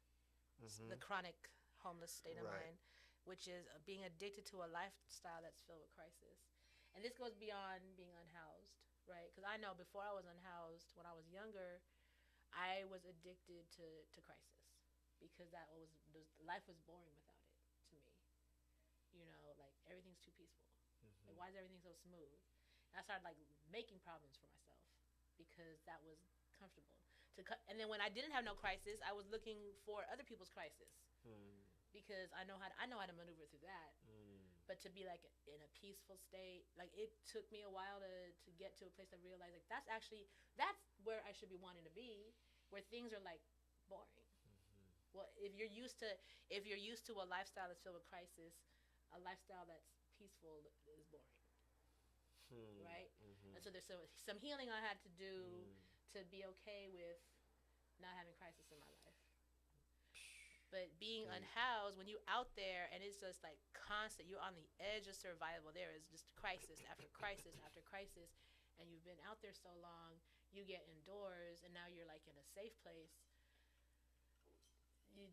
the chronic homeless state of Right. mind, which is being addicted to a lifestyle that's filled with crisis. And this goes beyond being unhoused, right? Because I know before I was unhoused, when I was younger, I was addicted to crisis because life was boring without it to me. Like everything's too peaceful. Like, why is everything so smooth? And I started like making problems for myself because that was comfortable. And then when I didn't have no crisis, I was looking for other people's crisis because I know how to maneuver through that. But to be like in a peaceful state, like it took me a while to get to a place to realize like that's where I should be wanting to be, where things are like boring. Well, if you're used to a lifestyle that's filled with crisis, a lifestyle that's peaceful is boring, right? And so there's some healing I had to do to be okay with not having crisis in my life. But being unhoused, when you're out there and it's just like constant, you're on the edge of survival. There is just crisis after crisis after crisis, and you've been out there so long. You get indoors, and now you're like in a safe place.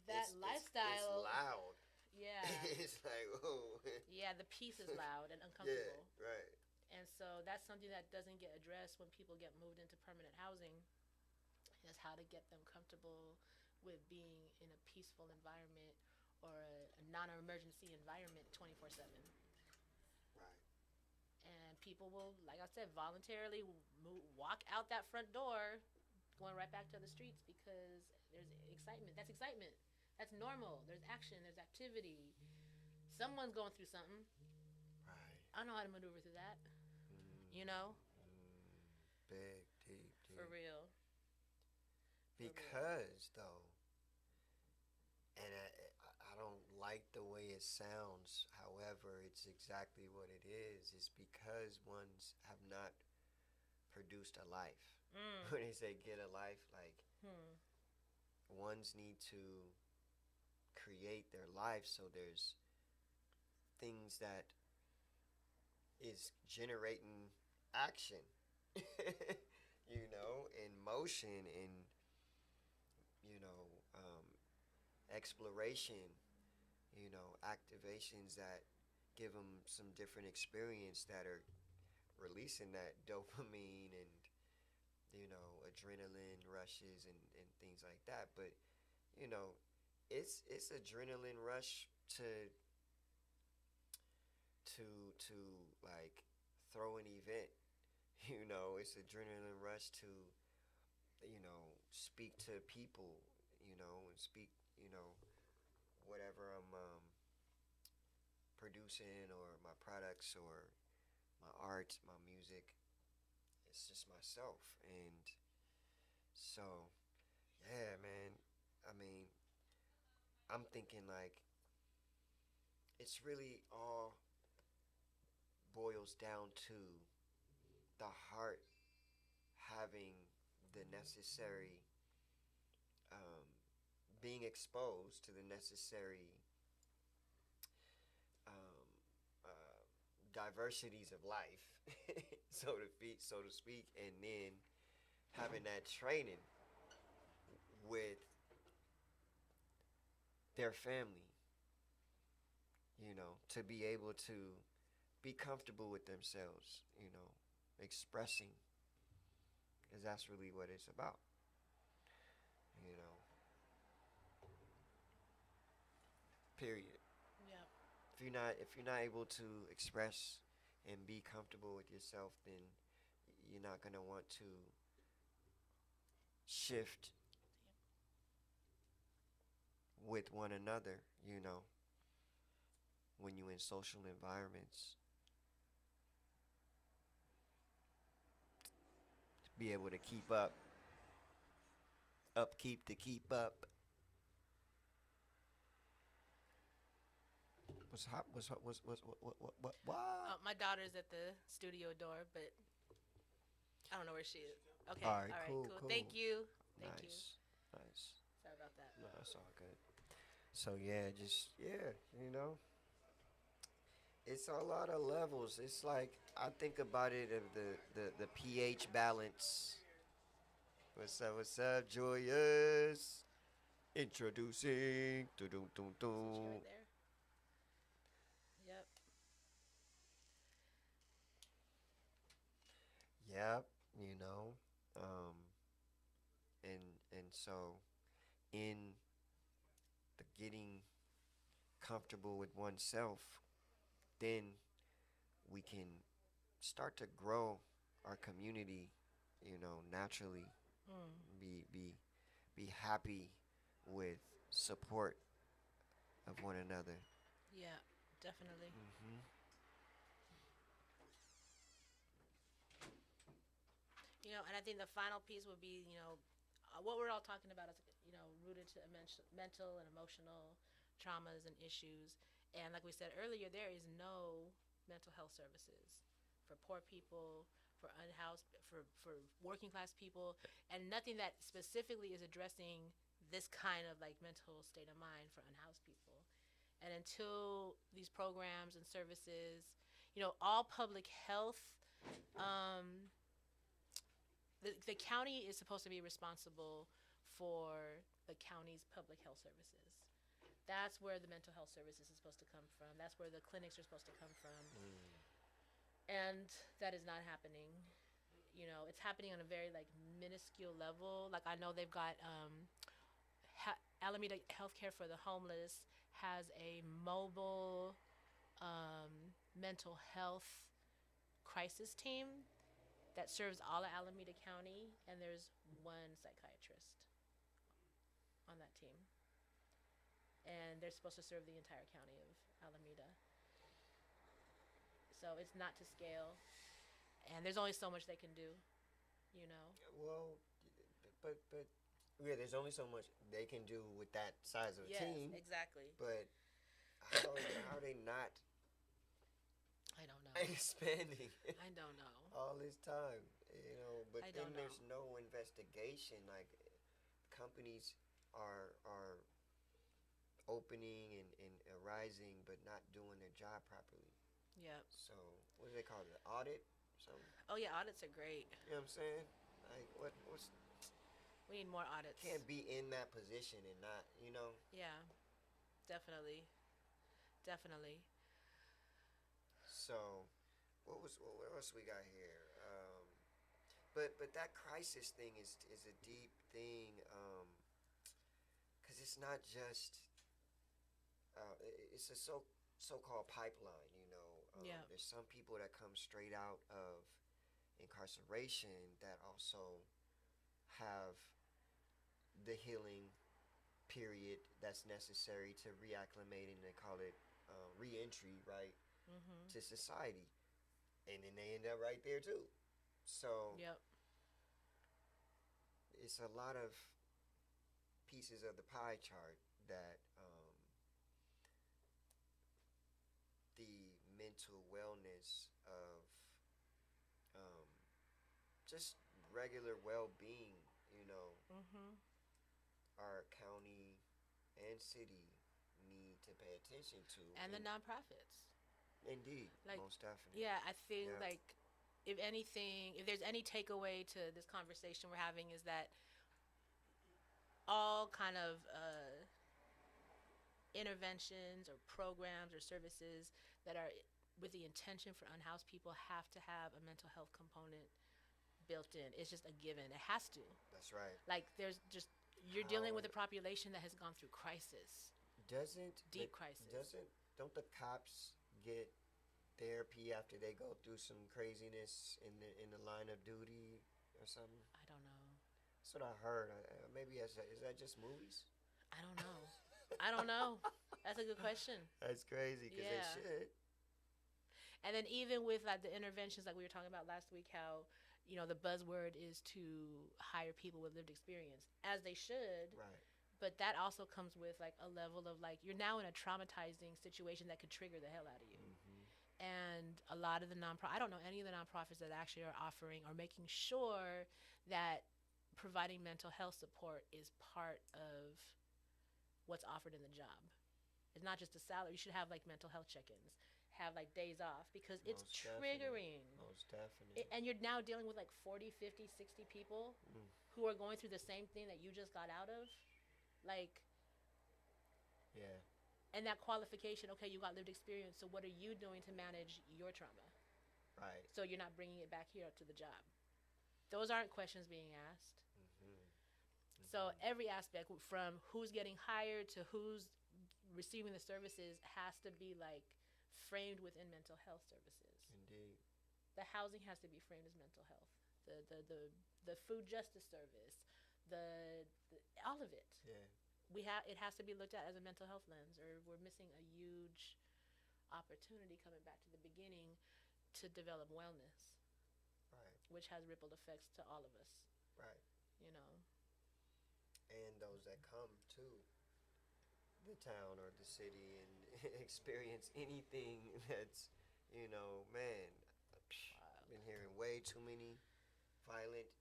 That lifestyle, It's loud. yeah, It's like, oh. yeah, the peace is loud and uncomfortable. Yeah, right. And so that's something that doesn't get addressed when people get moved into permanent housing, is how to get them comfortable with being in a peaceful environment or a non-emergency environment 24/7. Right. And people will, like I said, voluntarily walk out that front door, going right back to the streets because there's excitement. That's excitement. That's normal. There's action. There's activity. Someone's going through something. Right. I know how to maneuver through that. You know? Big, deep. For real. Because, though, and I don't like the way it sounds, however, it's exactly what it is. It's because ones have not produced a life. When they say get a life, like, ones need to create their life, so there's things that is generating action. you know, in motion, in, you know, exploration, you know, activations that give them some different experience that are releasing that dopamine and, you know, adrenaline rushes and things like that. But, you know, it's adrenaline rush to like throw an event. You know, it's adrenaline rush to, you know, speak to people, you know, and speak, you know, whatever I'm producing or my products or my art, my music. It's just myself. And so, yeah, man. I mean, I'm thinking like it's really all boils down to the heart having the necessary, um, being exposed to the necessary um, diversities of life, so to speak, and then having that training with their family, you know, to be able to be comfortable with themselves, you know, expressing, because that's really what it's about, you know. Period. Yep. If you're not able to express and be comfortable with yourself, then you're not gonna want to shift with one another, you know, when you're in social environments. Be able to keep up, upkeep to keep up. What's hot? What's hot? What? My daughter's at the studio door, but I don't know where she is. Okay. All right, Cool. cool. Thank you. Thank you. Nice. Sorry about that. No, that's all good. So yeah, just yeah, you know, it's a lot of levels. It's like I think about it of the pH balance. What's up, Joyous? Introducing. Doo doo doo So she doo. right there. Yep. Yep, you know, um, and so in the getting comfortable with oneself, then we can start to grow our community, you know, naturally. Mm. Be happy with support of one another. Yeah. Definitely. Hmm. You know, and I think the final piece would be, you know, what we're all talking about is, you know, rooted to mental and emotional traumas and issues. And like we said earlier, there is no mental health services for poor people, for unhoused, for working class people, and nothing that specifically is addressing this kind of like mental state of mind for unhoused people. And until these programs and services, you know, all public health, um, the county is supposed to be responsible for the county's public health services. That's where the mental health services is supposed to come from. That's where the clinics are supposed to come from. And that is not happening. You know, it's happening on a very like minuscule level. Like I know they've got Alameda Healthcare for the Homeless has a mobile mental health crisis team that serves all of Alameda County, and there's one psychiatrist on that team. And they're supposed to serve the entire county of Alameda. So it's not to scale, and there's only so much they can do, you know. Well, but yeah, there's only so much they can do with that size of a Yes, team. exactly. But how are they not I don't know. expanding I don't know. all this time? You know, but I then don't there's no investigation. Like companies are opening and arising, but not doing their job properly. Yep. So what do they call it? Audit? Something. Oh yeah, audits are great. You know what I'm saying? Like, what's We need more audits. can't be in that position and not, you know. Yeah, definitely, definitely. So, what else we got here? But that crisis thing is a deep thing. 'Cause it's not just it's a so-called pipeline. You know, Yeah. there's some people that come straight out of incarceration that also have the healing period that's necessary to reacclimate, and they call it reentry, right, Mhm. to society, and then they end up right there too. So Yep. it's a lot of pieces of the pie chart that the mental wellness of um, just regular well-being, you know, Mhm. our county and city need to pay attention to. And the nonprofits. Indeed, Like, most definitely. yeah, I think Yeah. like if anything, if there's any takeaway to this conversation we're having is that all kind of interventions or programs or services that are with the intention for unhoused people have to have a mental health component built in. It's just a given. It has to. That's right. Like there's just you're dealing with a How- population that has gone through crisis. Doesn't Deep the- crisis. don't the cops get therapy after they go through some craziness in the line of duty or something? I don't know. That's what I heard. Maybe is that just movies? I don't know. I don't know. That's a good question. That's crazy because Yeah. they should. And then even with like the interventions like we were talking about last week, how the buzzword is to hire people with lived experience, as they should. Right. But that also comes with like a level of like you're now in a traumatizing situation that could trigger the hell out of you. And a lot of the I don't know any of the nonprofits that actually are offering or making sure that providing mental health support is part of what's offered in the job. It's not just a salary. You should have like mental health check-ins, have like days off because it's Most definitely. triggering. Most definitely. And you're now dealing with like 40, 50, 60 people who are going through the same thing that you just got out of. Like, Yeah. and that qualification, okay, you got lived experience, so what are you doing to manage your trauma? Right. So you're not bringing it back here to the job. Those aren't questions being asked. So every aspect, from who's getting hired to who's receiving the services, has to be like framed within mental health services. Indeed. The housing has to be framed as mental health. The food justice service, the all of it. Yeah. It has to be looked at as a mental health lens, or we're missing a huge opportunity, coming back to the beginning, to develop wellness, Right. which has rippled effects to all of us. Right. You know. And those that come to the town or the city and experience anything that's, man, I've been hearing way too many violent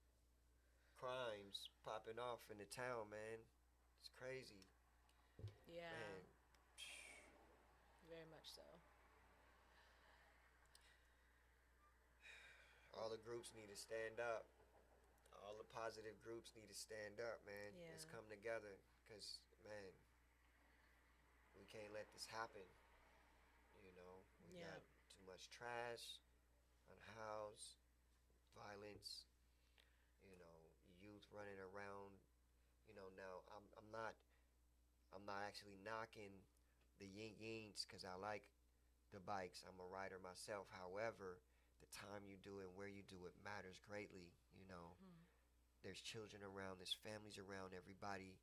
crimes popping off in the town, man. It's crazy. Yeah. Man. Very much so. All the groups need to stand up. All the positive groups need to stand up, man. Let's Yeah. come together, because, man, we can't let this happen. We Yeah. got too much trash, unhoused, violence, youth running around. Now I'm not actually knocking the yin yings, because I like the bikes. I'm a rider myself. However, the time you do it and where you do it matters greatly. There's children around, there's families around, everybody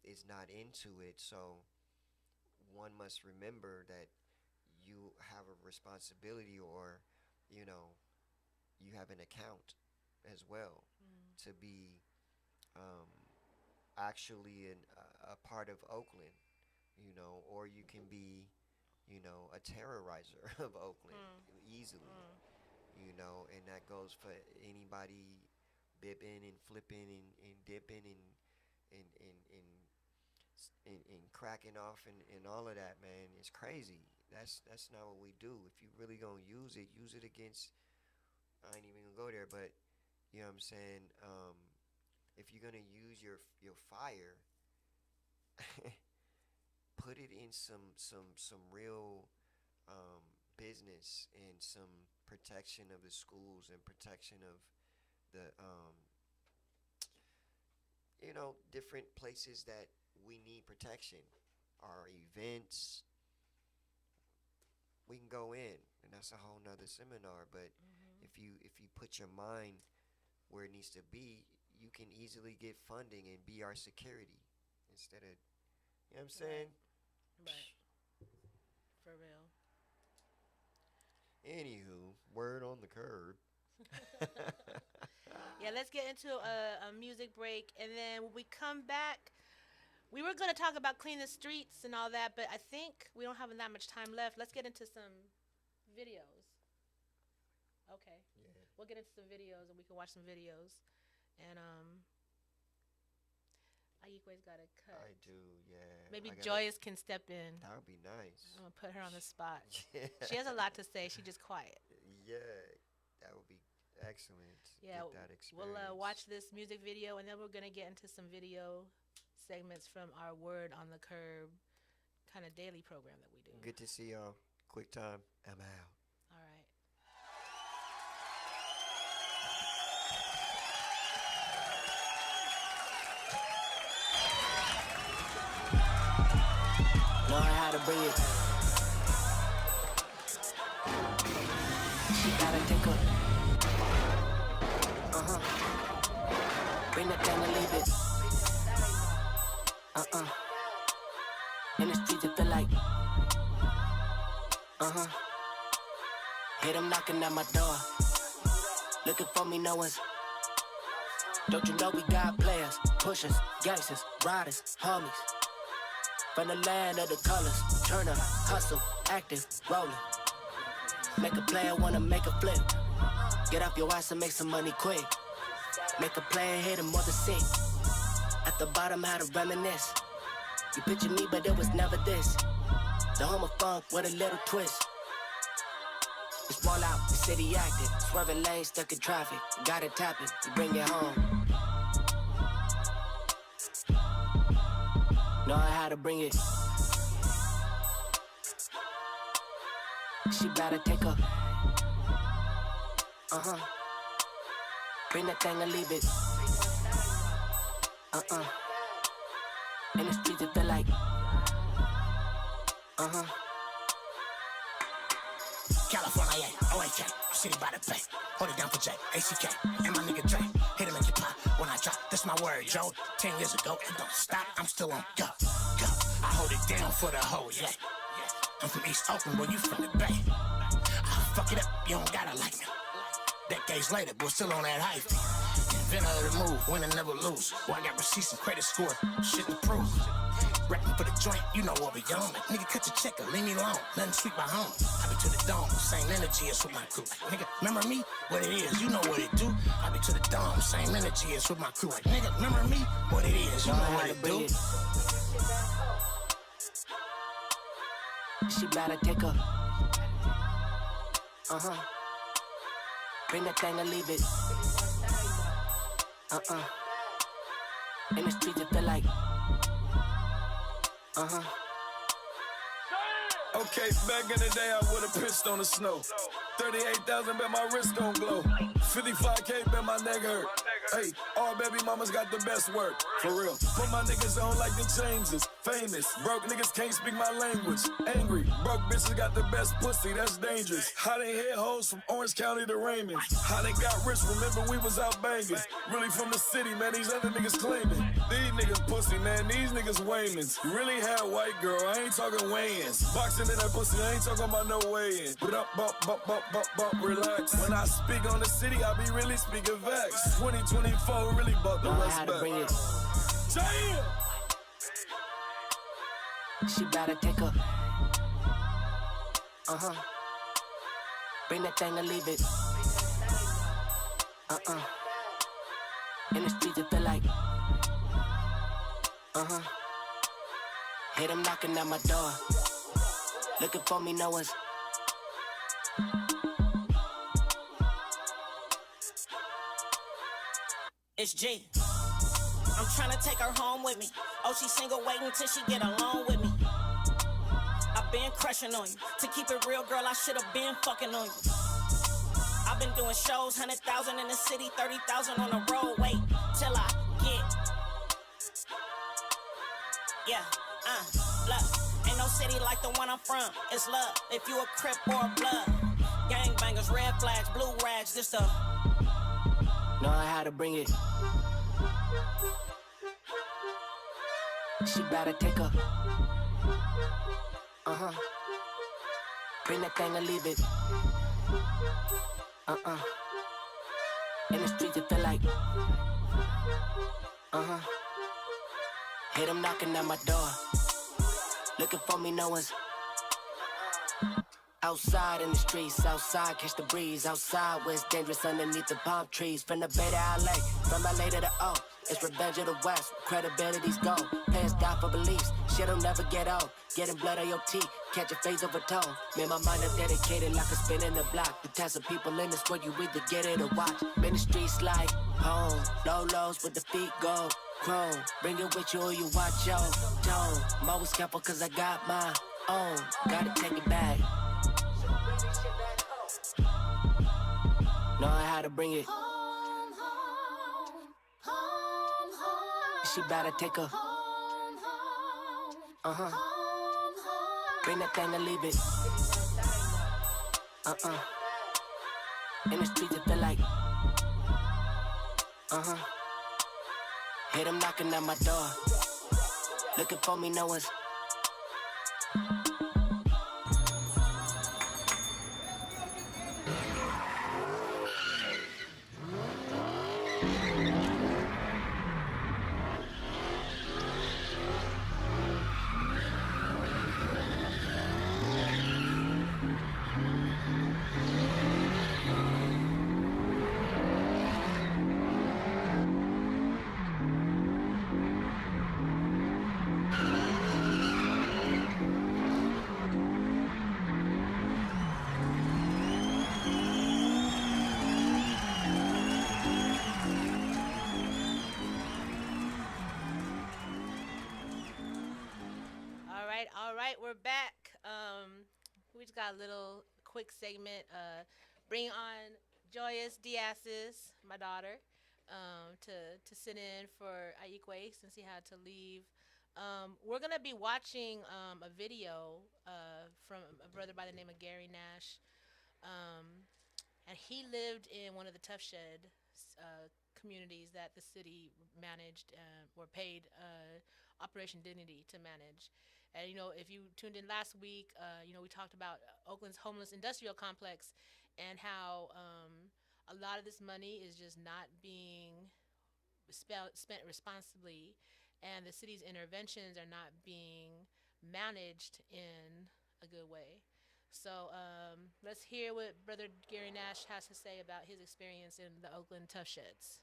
is not into it. So one must remember that you have a responsibility, or you have an account as well, to be actually a part of Oakland, or you can be a terrorizer of Oakland easily, and that goes for anybody bipping and flipping and dipping and cracking off and all of that, man. It's crazy. That's not what we do. If you really gonna use it against, I ain't even gonna go there, but You know what I'm saying? If you're gonna use your fire, put it in some real business and some protection of the schools and protection of the different places that we need protection. Our events, we can go in, and that's a whole nother seminar. But if you put your mind where it needs to be, you can easily get funding and be our security instead of, you know what I'm saying? Right. For real. Anywho, word on the curb. Yeah, let's get into a music break, and then when we come back, we were going to talk about clean the streets and all that, but I think we don't have that much time left. Let's get into some videos. Okay. Yeah. We'll get into some videos, and we can watch some videos. And Ayikwe's got a cut. I do, yeah. Maybe I gotta- Joyous can step in. That would be nice. I'm going to put her on the spot. Yeah. She has a lot to say. She's just quiet. Yeah, that would be excellent. Yeah, Get that experience. we'll watch this music video, and then we're going to get into some video segments from our Word on the Curb kind of daily program that we do. Good to see y'all. Quick time. I'm out. All right. Learn how to bring it. She gotta take her. Bring that thing and leave it. In the streets it feel like. Hear them knocking at my door. Looking for me, no one's. Don't you know we got players, pushers, gangsters, riders, homies. From the land of the colors, Turner, hustle, active, rolling. Make a player wanna make a flip. Get off your ass and make some money quick. Make a player hit him more than sick. At the bottom, how to reminisce. You picture me, but it was never this. The home of funk with a little twist. It's roll out, the city active. Swerving lanes, stuck in traffic. Gotta tap it, you bring it home. Know how to bring it. She better take her. Bring that thing and leave it. In the streets it feel like. California, OAK, city by the bay. Hold it down for J, ACK, and my nigga Dre. Hit him and get pop when I drop. That's my word, Joe. 10 years ago, it don't stop. I'm still on go. I hold it down for the whole, yeah. I'm from East Oakland, where you from the Bay. I fuck it up, you don't gotta like me. Decades later, but still on that hype. Inventor of the move, win and never lose. Boy, I got receipts and credit score, shit to prove. Rapping for the joint, you know what we on. Like, nigga, cut your checker, leave me alone. Nothing sweet by home. I be to the dome, same energy as with my crew. Like, nigga, remember me? What it is, you know what it do. I be to the dome, same energy as with my crew. Like, nigga, remember me? What it is, you know what it do. She better take her. Bring that thing and leave it. In the streets it feel like. Okay, back in the day, I would've pissed on the snow. 38,000, bet my wrist gon' glow. 55K, bet my neck hurt. Hey, all baby mamas got the best work. For real. Put my niggas on like the Jameses. Famous. Broke niggas can't speak my language. Angry. Broke bitches got the best pussy, that's dangerous. How they hit hoes from Orange County to Raymond. How they got rich, remember we was out banging. Really from the city, man, these other niggas claiming. These niggas pussy, man, these niggas Waymans. You really had white girl, I ain't talking weigh-ins. Boxing in that pussy, I ain't talking about no weigh-in. But up, relax. When I speak on the city, I be really speaking facts. 2024 really bought the rest back. Damn! She better take her. Bring that thing and leave it. In the streets it feel like. Hear them knocking at my door. Looking for me, no one's. It's G. I'm tryna take her home with me. Oh, she single waiting till she get along with me. I've been crushing on you. To keep it real, girl, I should've been fucking on you. I've been doing shows, 100,000 in the city, 30,000 on the road. Wait till I get. Yeah, look, ain't no city like the one I'm from. It's love, if you a Crip or a Blood. Gangbangers, red flags, blue rags, this stuff. Know how to bring it. She better take her. Bring that thing and leave it. In the streets it feel like. Hear them knocking at my door. Looking for me, no one's. Outside in the streets, outside catch the breeze. Outside where it's dangerous underneath the palm trees. From the Bay to LA, from LA to the O. It's revenge of the West, credibility's gone. Players die for beliefs, shit'll never get old. Getting blood on your teeth, catch a phase over tone. Man, my mind is dedicated like a spin in the block. The types of people in this world, you either get it or watch. Man, the streets like home, low lows with the feet go chrome. Bring it with you or you watch your tone. I'm always careful cause I got my own. Gotta take it back. Know how to bring it. She better take her. Bring that thing and leave it. In the streets it feel like. Hear them knocking at my door. Looking for me, no one's. All right, we're back. We just got a little quick segment. Bring on Joyous Diaz's, my daughter, to sit in for Aikwe since he had to leave. We're gonna be watching a video from a brother by the name of Gary Nash, and he lived in one of the Tough Shed communities that the city managed or paid Operation Dignity to manage. And, you know, if you tuned in last week, you know, we talked about Oakland's homeless industrial complex and how a lot of this money is just not being spent responsibly, and the city's interventions are not being managed in a good way. So let's hear what Brother Gary Nash has to say about his experience in the Oakland Tough Sheds.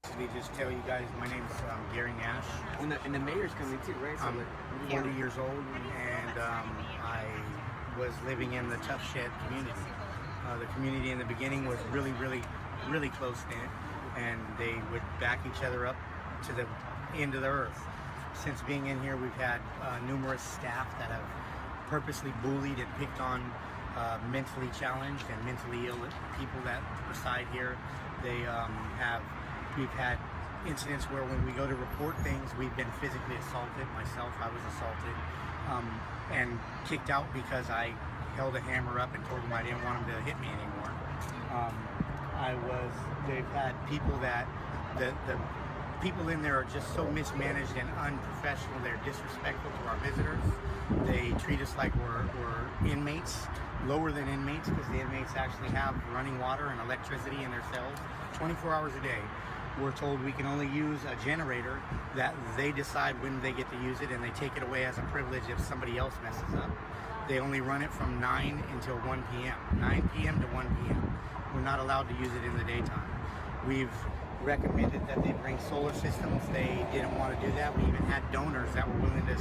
Let me just tell you guys, my name is Gary Nash. And the mayor's coming too, right? I'm 40 years old, and I was living in the Tough Shed community. The community in the beginning was really, really, really close-knit, and they would back each other up to the end of the earth. Since being in here, we've had numerous staff that have purposely bullied and picked on mentally challenged and mentally ill people that reside here. We've had incidents where when we go to report things, we've been physically assaulted. Myself, I was assaulted and kicked out because I held a hammer up and told them I didn't want them to hit me anymore. They've had people that, the people in there are just so mismanaged and unprofessional. They're disrespectful to our visitors. They treat us like we're inmates, lower than inmates, because the inmates actually have running water and electricity in their cells 24 hours a day. We're told we can only use a generator that they decide when they get to use it, and they take it away as a privilege if somebody else messes up. They only run it from 9 until 1 p.m. 9 p.m. to 1 p.m. We're not allowed to use it in the daytime. We've recommended that they bring solar systems. They didn't want to do that. We even had donors that were willing to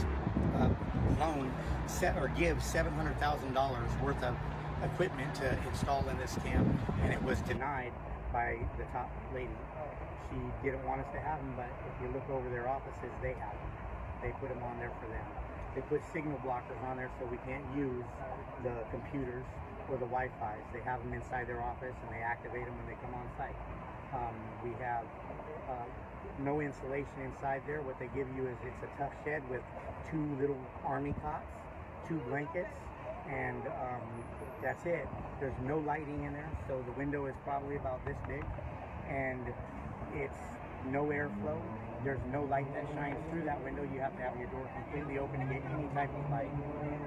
give $700,000 worth of equipment to install in this camp, and it was denied by the top lady. She didn't want us to have them, but if you look over their offices, they have them. They put them on there for them. They put signal blockers on there so we can't use the computers or the Wi-Fi's. They have them inside their office, and they activate them when they come on site. We have no insulation inside there. What they give you is it's a tough shed with 2 little army cots, 2 blankets, and that's it. There's no lighting in there, so the window is probably about this big, and it's no airflow. There's no light that shines through that window. You have to have your door completely open to get any type of light.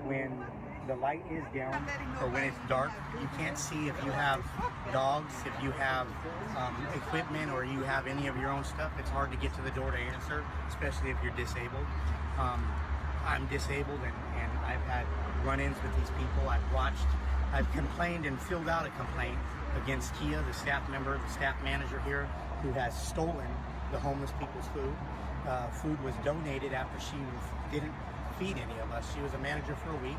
When the light is down, or when it's dark, you can't see if you have dogs, if you have equipment, or you have any of your own stuff. It's hard to get to the door to answer, especially if you're disabled. I'm disabled, and I've had run-ins with these people. I've complained and filled out a complaint against Kia, the staff member, the staff manager here, who has stolen the homeless people's food. Food was donated after she didn't feed any of us. She was a manager for a week,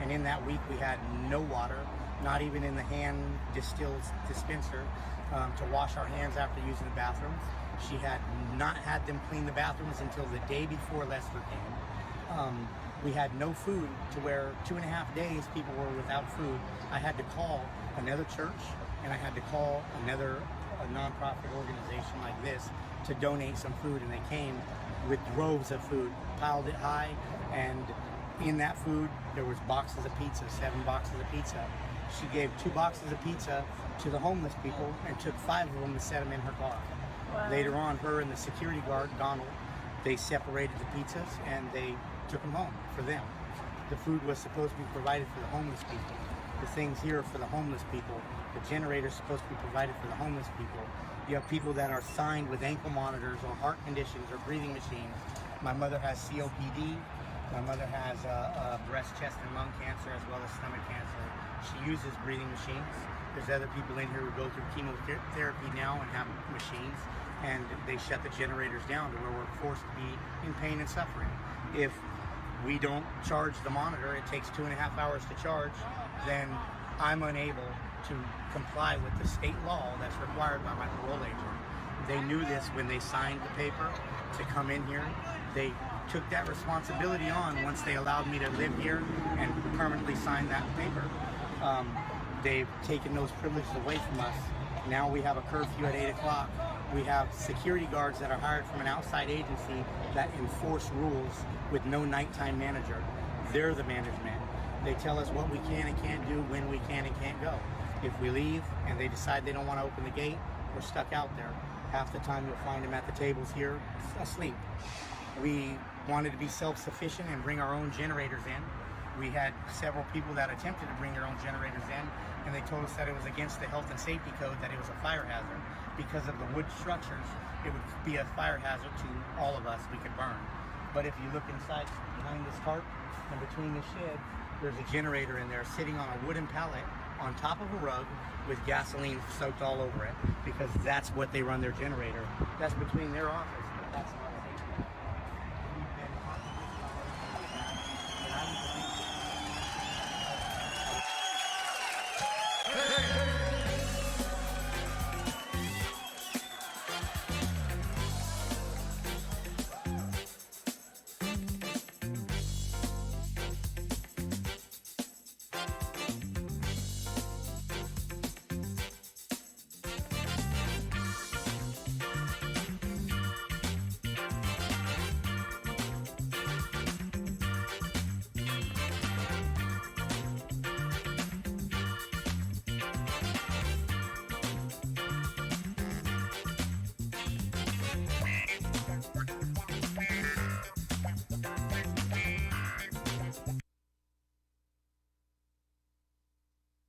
and in that week we had no water, not even in the hand distilled dispenser to wash our hands after using the bathrooms. She had not had them clean the bathrooms until the day before Lester came. We had no food to where 2.5 days people were without food. I had to call another church, and I had to call a nonprofit organization like this to donate some food, and they came with droves of food, piled it high, and in that food there was boxes of pizza, 7 boxes of pizza. She gave 2 boxes of pizza to the homeless people and took 5 of them and set them in her car. Wow. Later on, her and the security guard, Donald, they separated the pizzas and they took them home for them. The food was supposed to be provided for the homeless people. The things here for the homeless people. The generator's supposed to be provided for the homeless people. You have people that are signed with ankle monitors or heart conditions or breathing machines. My mother has COPD. My mother has breast, chest, and lung cancer, as well as stomach cancer. She uses breathing machines. There's other people in here who go through chemotherapy now and have machines, and they shut the generators down to where we're forced to be in pain and suffering. If we don't charge the monitor, it takes 2.5 hours to charge, then I'm unable to comply with the state law that's required by my parole agent. They knew this when they signed the paper to come in here. They took that responsibility on once they allowed me to live here and permanently sign that paper. They've taken those privileges away from us. Now we have a curfew at 8 o'clock. We have security guards that are hired from an outside agency that enforce rules with no nighttime manager. They're the management. They tell us what we can and can't do, when we can and can't go. If we leave and they decide they don't want to open the gate, we're stuck out there. Half the time you'll find them at the tables here asleep. We wanted to be self-sufficient and bring our own generators in. We had several people that attempted to bring their own generators in, and they told us that it was against the health and safety code, that it was a fire hazard. Because of the wood structures, it would be a fire hazard to all of us. We could burn. But if you look inside, behind this tarp and between the shed, there's a generator in there sitting on a wooden pallet on top of a rug with gasoline soaked all over it, because that's what they run their generator. That's between their office, but that's